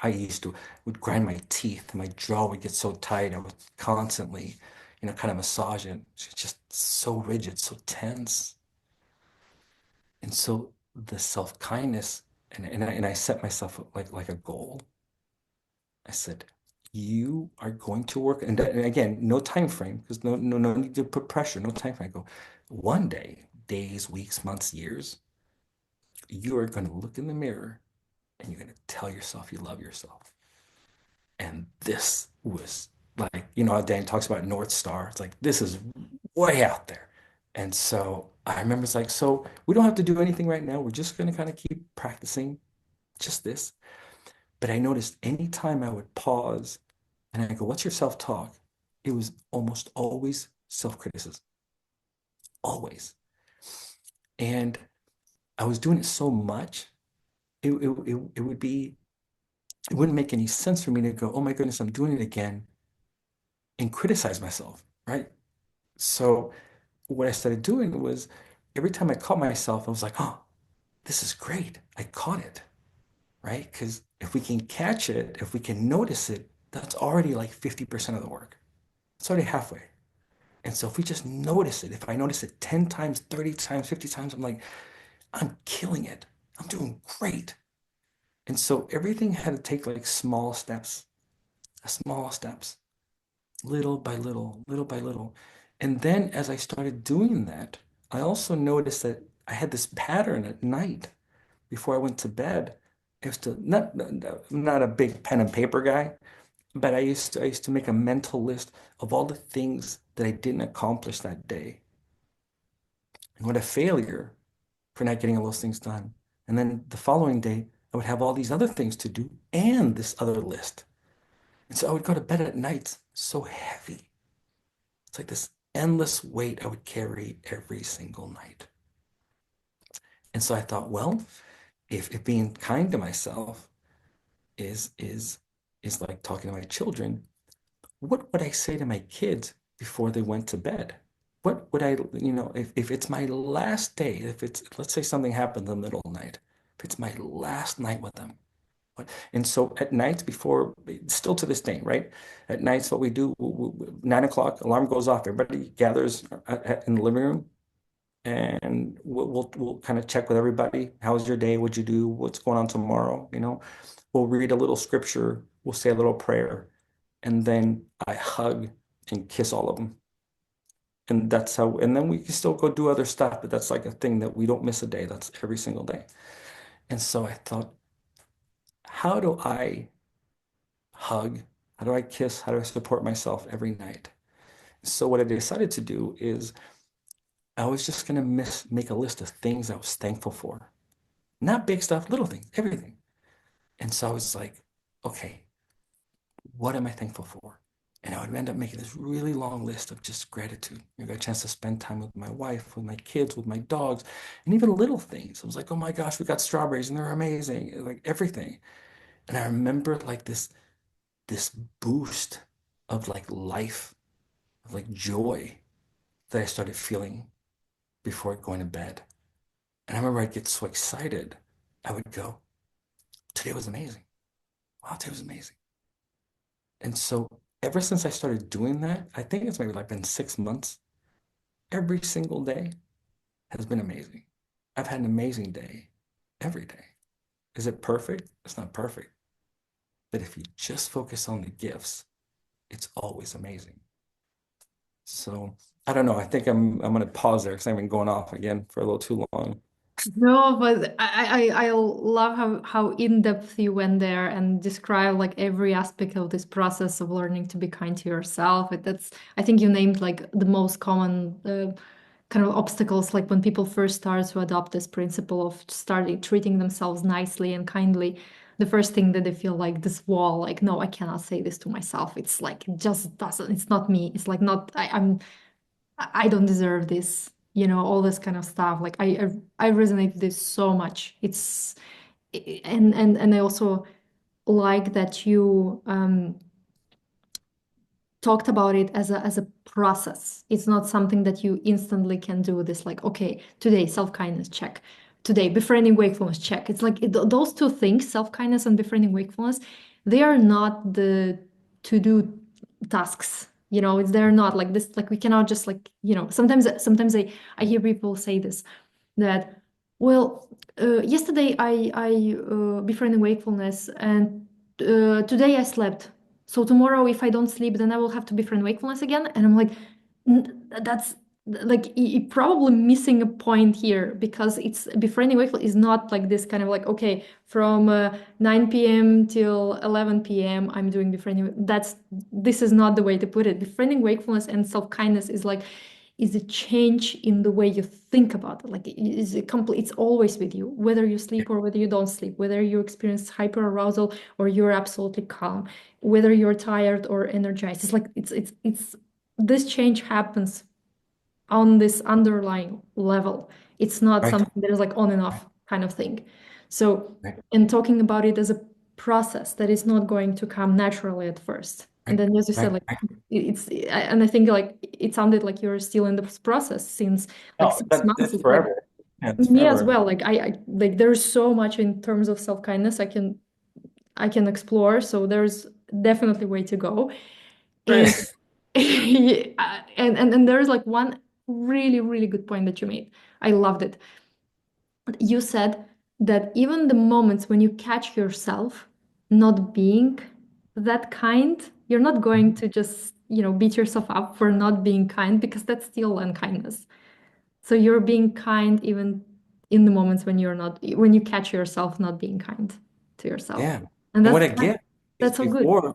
[SPEAKER 2] I used to would grind my teeth, my jaw would get so tight. I would constantly, kind of massage it. It's just so rigid, so tense. And so the self-kindness, and I set myself like a goal. I said, you are going to work, and again, no time frame, because no need to put pressure, no time frame. I go, one day, days, weeks, months, years, you are going to look in the mirror and you're going to tell yourself you love yourself. And this was like, how Dan talks about North Star. It's like, this is way out there. And so I remember it's like, so we don't have to do anything right now. We're just going to kind of keep practicing just this. But I noticed anytime I would pause and I go, what's your self-talk? It was almost always self-criticism, always. And I was doing it so much, it would be, it wouldn't make any sense for me to go, oh my goodness, I'm doing it again and criticize myself, right? So what I started doing was every time I caught myself, I was like, oh, this is great. I caught it, right? Because if we can catch it, if we can notice it, that's already like 50% of the work. It's already halfway. And so if we just notice it, if I notice it 10 times, 30 times, 50 times, I'm like, I'm killing it. I'm doing great. And so everything had to take like small steps, little by little, little by little. And then as I started doing that, I also noticed that I had this pattern at night before I went to bed. I used to I'm not a big pen and paper guy, but I used to make a mental list of all the things that I didn't accomplish that day. And what a failure for not getting all those things done. And then the following day, I would have all these other things to do and this other list. And so I would go to bed at night so heavy. It's like this endless weight I would carry every single night. And so I thought, well, if being kind to myself is is is like talking to my children, what would I say to my kids before they went to bed? What would I, if it's my last day, if it's, let's say something happened in the middle of the night, if it's my last night with them. And so at nights before, still to this day, right? At nights, what we do, 9 o'clock, alarm goes off. Everybody gathers in the living room, and we'll kind of check with everybody. How's your day? What'd you do? What's going on tomorrow? We'll read a little scripture. We'll say a little prayer, and then I hug and kiss all of them. And that's how, and then we can still go do other stuff, but that's like a thing that we don't miss a day. That's every single day. And so I thought, how do I hug? How do I kiss? How do I support myself every night? So what I decided to do is I was just gonna make a list of things I was thankful for. Not big stuff, little things, everything. And so I was like, okay, what am I thankful for? And I would end up making this really long list of just gratitude. I got a chance to spend time with my wife, with my kids, with my dogs, and even little things. I was like, oh my gosh, we got strawberries and they're amazing, like everything. And I remember like this boost of like life, of like joy that I started feeling before going to bed. And I remember I'd get so excited. I would go, today was amazing. Wow, today was amazing. And so ever since I started doing that, I think it's maybe like been 6 months, every single day has been amazing. I've had an amazing day every day. Is it perfect? It's not perfect. But if you just focus on the gifts, it's always amazing. So I don't know. I think I'm gonna pause there because I've been going off again for a little too long.
[SPEAKER 1] No, but I love how in-depth you went there and describe like every aspect of this process of learning to be kind to yourself. That's I think you named like the most common kind of obstacles, like when people first start to adopt this principle of starting treating themselves nicely and kindly. The first thing that they feel like this wall, like, no, I cannot say this to myself. It's like it just doesn't. It's not me. It's like not. I don't deserve this. all this kind of stuff. Like I resonate with this so much. And I also like that you talked about it as a process. It's not something that you instantly can do this like, okay, today self-kindness check. Today befriending wakefulness check. It's like those two things, self-kindness and befriending wakefulness, they are not the to-do tasks. They're not like this, like we cannot just like, sometimes I hear people say this that, well, yesterday I befriending wakefulness and today I slept. So tomorrow, if I don't sleep, then I will have to befriend wakefulness again. And I'm like, that's like you're probably missing a point here because it's befriending wakefulness is not like this kind of like, okay, from 9 p.m. till 11 p.m. I'm doing befriending. This is not the way to put it. Befriending wakefulness and self-kindness is a change in the way you think about it. Like it's always with you, whether you sleep or whether you don't sleep, whether you experience hyper arousal or you're absolutely calm, whether you're tired or energized. It's like it's this change happens on this underlying level. It's not
[SPEAKER 2] Right.
[SPEAKER 1] something that is like on and
[SPEAKER 2] Right.
[SPEAKER 1] off kind of thing. So,
[SPEAKER 2] Right.
[SPEAKER 1] and talking about it as a process that is not going to come naturally at first. And
[SPEAKER 2] Right.
[SPEAKER 1] then, as you said,
[SPEAKER 2] Right.
[SPEAKER 1] like
[SPEAKER 2] Right.
[SPEAKER 1] and I think like it sounded like you're still in this process since like
[SPEAKER 2] Oh,
[SPEAKER 1] 6 months.
[SPEAKER 2] it's
[SPEAKER 1] It's like
[SPEAKER 2] forever. Yeah, it's
[SPEAKER 1] me as
[SPEAKER 2] forever.
[SPEAKER 1] well. Like I like there's so much in terms of self-kindness I can explore. So there's definitely way to go. And
[SPEAKER 2] Right.
[SPEAKER 1] and there's like one really, really good point that you made. I loved it. You said that even the moments when you catch yourself not being that kind, you're not going to just, beat yourself up for not being kind because that's still unkindness. So you're being kind even in the moments when you catch yourself not being kind to yourself.
[SPEAKER 2] Yeah.
[SPEAKER 1] And
[SPEAKER 2] And what I get is
[SPEAKER 1] that's so good.
[SPEAKER 2] before,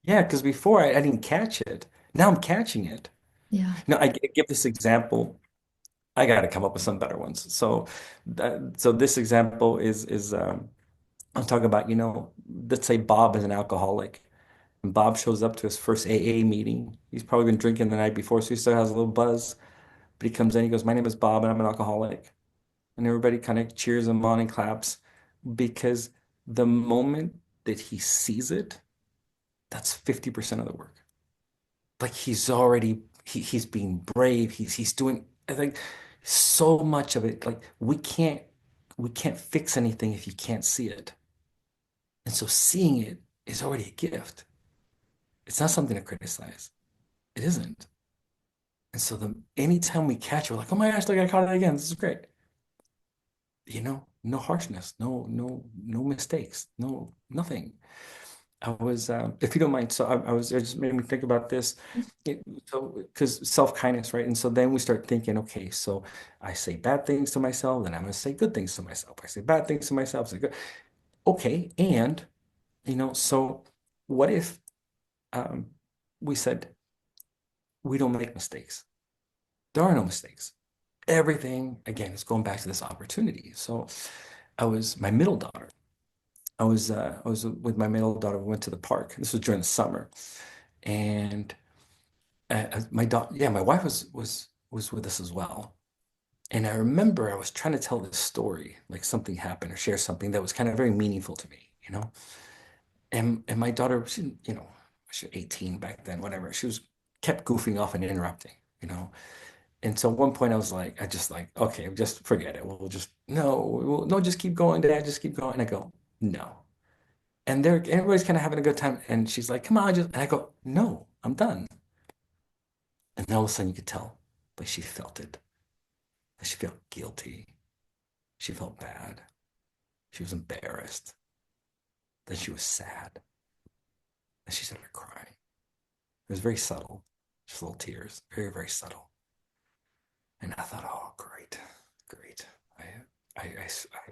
[SPEAKER 2] yeah, because before I didn't catch it. Now I'm catching it.
[SPEAKER 1] Yeah.
[SPEAKER 2] No, I give this example. I got to come up with some better ones. So this example is I'm talking about, let's say Bob is an alcoholic. And Bob shows up to his first AA meeting. He's probably been drinking the night before, so he still has a little buzz. But he comes in, he goes, "My name is Bob, and I'm an alcoholic." And everybody kind of cheers him on and claps because the moment that he sees it, that's 50% of the work. Like he's being brave. He's doing, I think, so much of it. Like we can't fix anything if you can't see it. And so seeing it is already a gift. It's not something to criticize. It isn't. And so anytime we catch it, we're like, oh my gosh, look, I caught it again. This is great. No harshness, no mistakes, no nothing. If you don't mind, so it just made me think about this. So, because self-kindness, right? And so then we start thinking, okay, so I say bad things to myself, then I'm gonna say good things to myself. I say bad things to myself, say good. Okay, and so what if um, we said we don't make mistakes? There are no mistakes. Everything, again, is going back to this opportunity. So my middle daughter. I was with my middle daughter. We went to the park. This was during the summer, and my daughter, yeah, my wife was with us as well. And I remember I was trying to tell this story, like something happened or share something that was kind of very meaningful to me. And my daughter, she was 18 back then, whatever. She was kept goofing off and interrupting. And so at one point I just like, okay, just forget it. We'll just no, just keep going, Dad, just keep going. And I go, no. And everybody's kind of having a good time. And she's like, come on, and I go, no, I'm done. And then all of a sudden you could tell, like she felt it. Like she felt guilty. She felt bad. She was embarrassed. Then she was sad. Then she started crying. It was very subtle, just little tears, very, very subtle. And I thought, oh, great, great. I,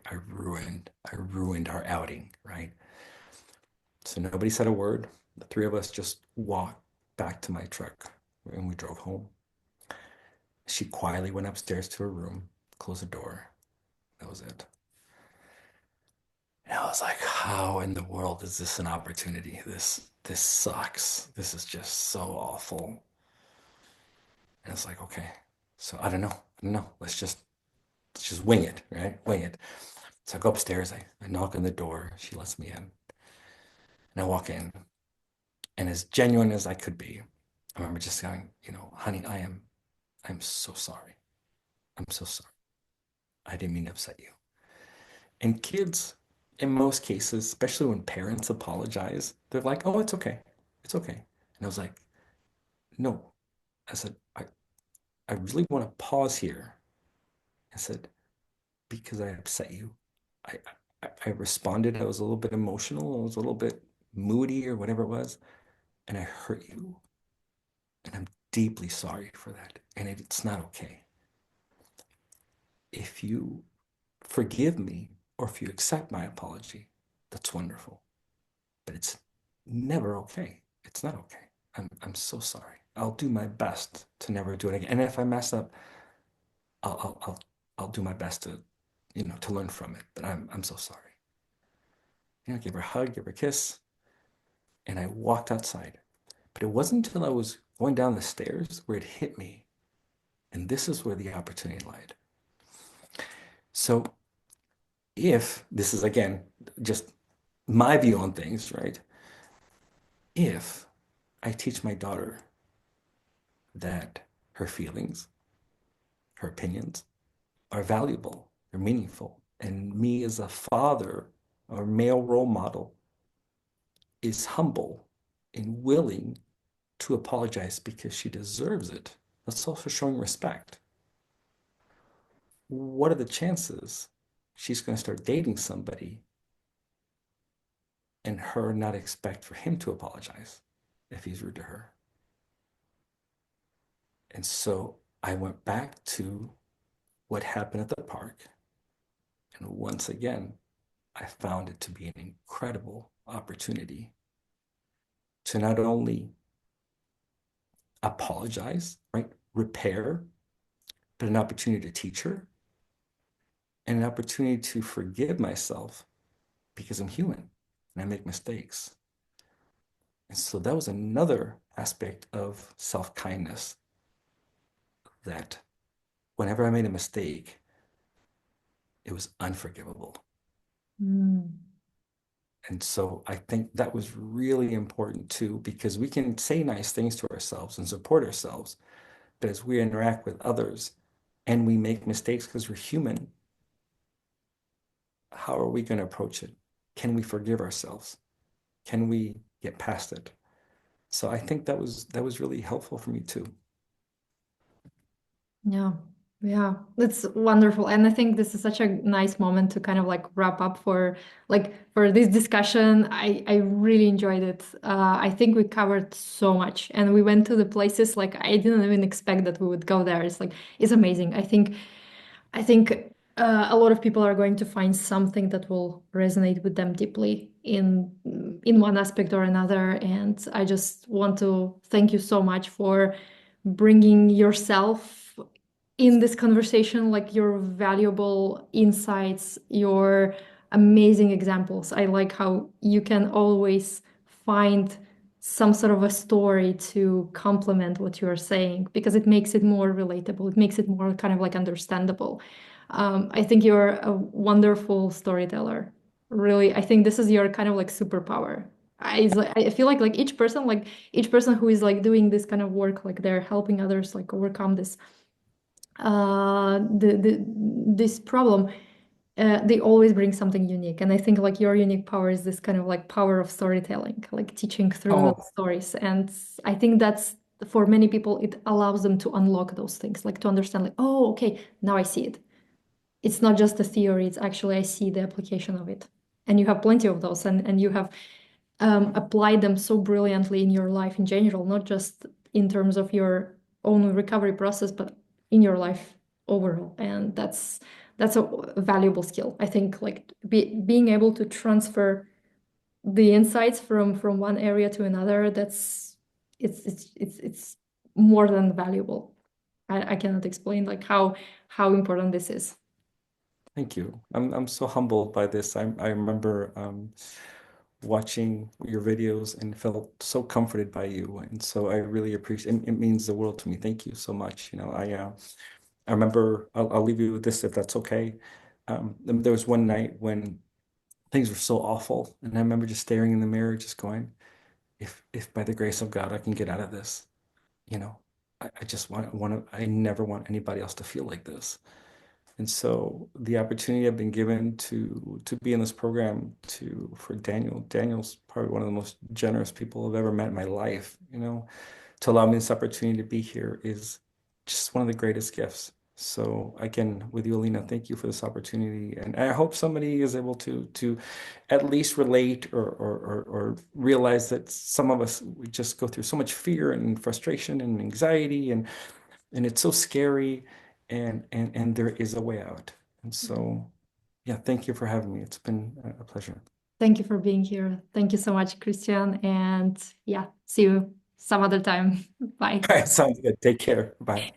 [SPEAKER 2] I ruined our outing, right? So nobody said a word. The three of us just walked back to my truck and we drove home. She quietly went upstairs to her room, closed the door. That was it. And I was like, how in the world is this an opportunity? This sucks. This is just so awful. And it's like, okay. So I don't know. Let's just wing it, right? Wing it. So I go upstairs, I knock on the door, she lets me in, and I walk in, and as genuine as I could be, I remember just going, honey, I'm so sorry. I'm so sorry. I didn't mean to upset you. And kids, in most cases, especially when parents apologize, they're like, oh, it's okay. It's okay. And I was like, no. I said, I really want to pause here. I said, because I upset you. I, I responded. I was a little bit emotional. I was a little bit moody or whatever it was. And I hurt you. And I'm deeply sorry for that. And it's not okay. If you forgive me or if you accept my apology, that's wonderful. But it's never okay. It's not okay. I'm so sorry. I'll do my best to never do it again. And if I mess up, I'll I'll I'll, I'll do my best to, to learn from it. But I'm so sorry. Give her a hug, give her a kiss, and I walked outside. But it wasn't until I was going down the stairs where it hit me. And this is where the opportunity lied. So if this is again just my view on things, right? If I teach my daughter that her feelings, her opinions are valuable, they're meaningful, and me as a father or male role model is humble and willing to apologize because she deserves it. That's also showing respect. What are the chances she's going to start dating somebody and her not expect for him to apologize if he's rude to her? And so I went back to what happened at the park. And once again, I found it to be an incredible opportunity to not only apologize, right? Repair, but an opportunity to teach her and an opportunity to forgive myself because I'm human and I make mistakes. And so that was another aspect of self-kindness that whenever I made a mistake, it was unforgivable.
[SPEAKER 1] Mm.
[SPEAKER 2] And so I think that was really important too, because we can say nice things to ourselves and support ourselves, but as we interact with others and we make mistakes because we're human, how are we going to approach it? Can we forgive ourselves? Can we get past it? So I think that was really helpful for me too.
[SPEAKER 1] Yeah, yeah, that's wonderful. And I think this is such a nice moment to kind of like wrap up for this discussion. I really enjoyed it. I think we covered so much and we went to the places like I didn't even expect that we would go there. It's amazing. I think a lot of people are going to find something that will resonate with them deeply in one aspect or another. And I just want to thank you so much for bringing yourself in this conversation, like your valuable insights, your amazing examples. I like how you can always find some sort of a story to complement what you are saying because it makes it more relatable. It makes it more kind of like understandable. I think you're a wonderful storyteller. Really, I think this is your kind of like superpower. I feel like each person who is like doing this kind of work, like they're helping others like overcome this problem. They always bring something unique, and I think like your unique power is this kind of like power of storytelling, like teaching through those
[SPEAKER 2] Oh,
[SPEAKER 1] stories. And I think that's for many people, it allows them to unlock those things, like to understand, like, oh, okay, now I see it. It's not just a theory, it's actually I see the application of it. And you have plenty of those, and you have applied them so brilliantly in your life in general, not just in terms of your own recovery process, but in your life overall. And that's a valuable skill. I think like being able to transfer the insights from one area to another, it's more than valuable. I cannot explain like how important this is.
[SPEAKER 2] thank you. I'm so humbled by this. I remember watching your videos and felt so comforted by you. And so I really appreciate it. It means the world to me. Thank you so much. I remember I'll leave you with this if that's okay. There was one night when things were so awful, and I remember just staring in the mirror, just going, if by the grace of God I can get out of this, you know, I just I never want anybody else to feel like this. And so the opportunity I've been given to be in this program for Daniel's probably one of the most generous people I've ever met in my life, to allow me this opportunity to be here is just one of the greatest gifts. So again, with you, Alina, thank you for this opportunity. And I hope somebody is able to at least relate or realize that some of us we just go through so much fear and frustration and anxiety and it's so scary and there is a way out. And so yeah, thank you for having me. It's been a pleasure.
[SPEAKER 1] Thank you for being here. Thank you so much, Christian. And yeah, see you some other time. Bye.
[SPEAKER 2] All right, sounds good. Take care. Bye.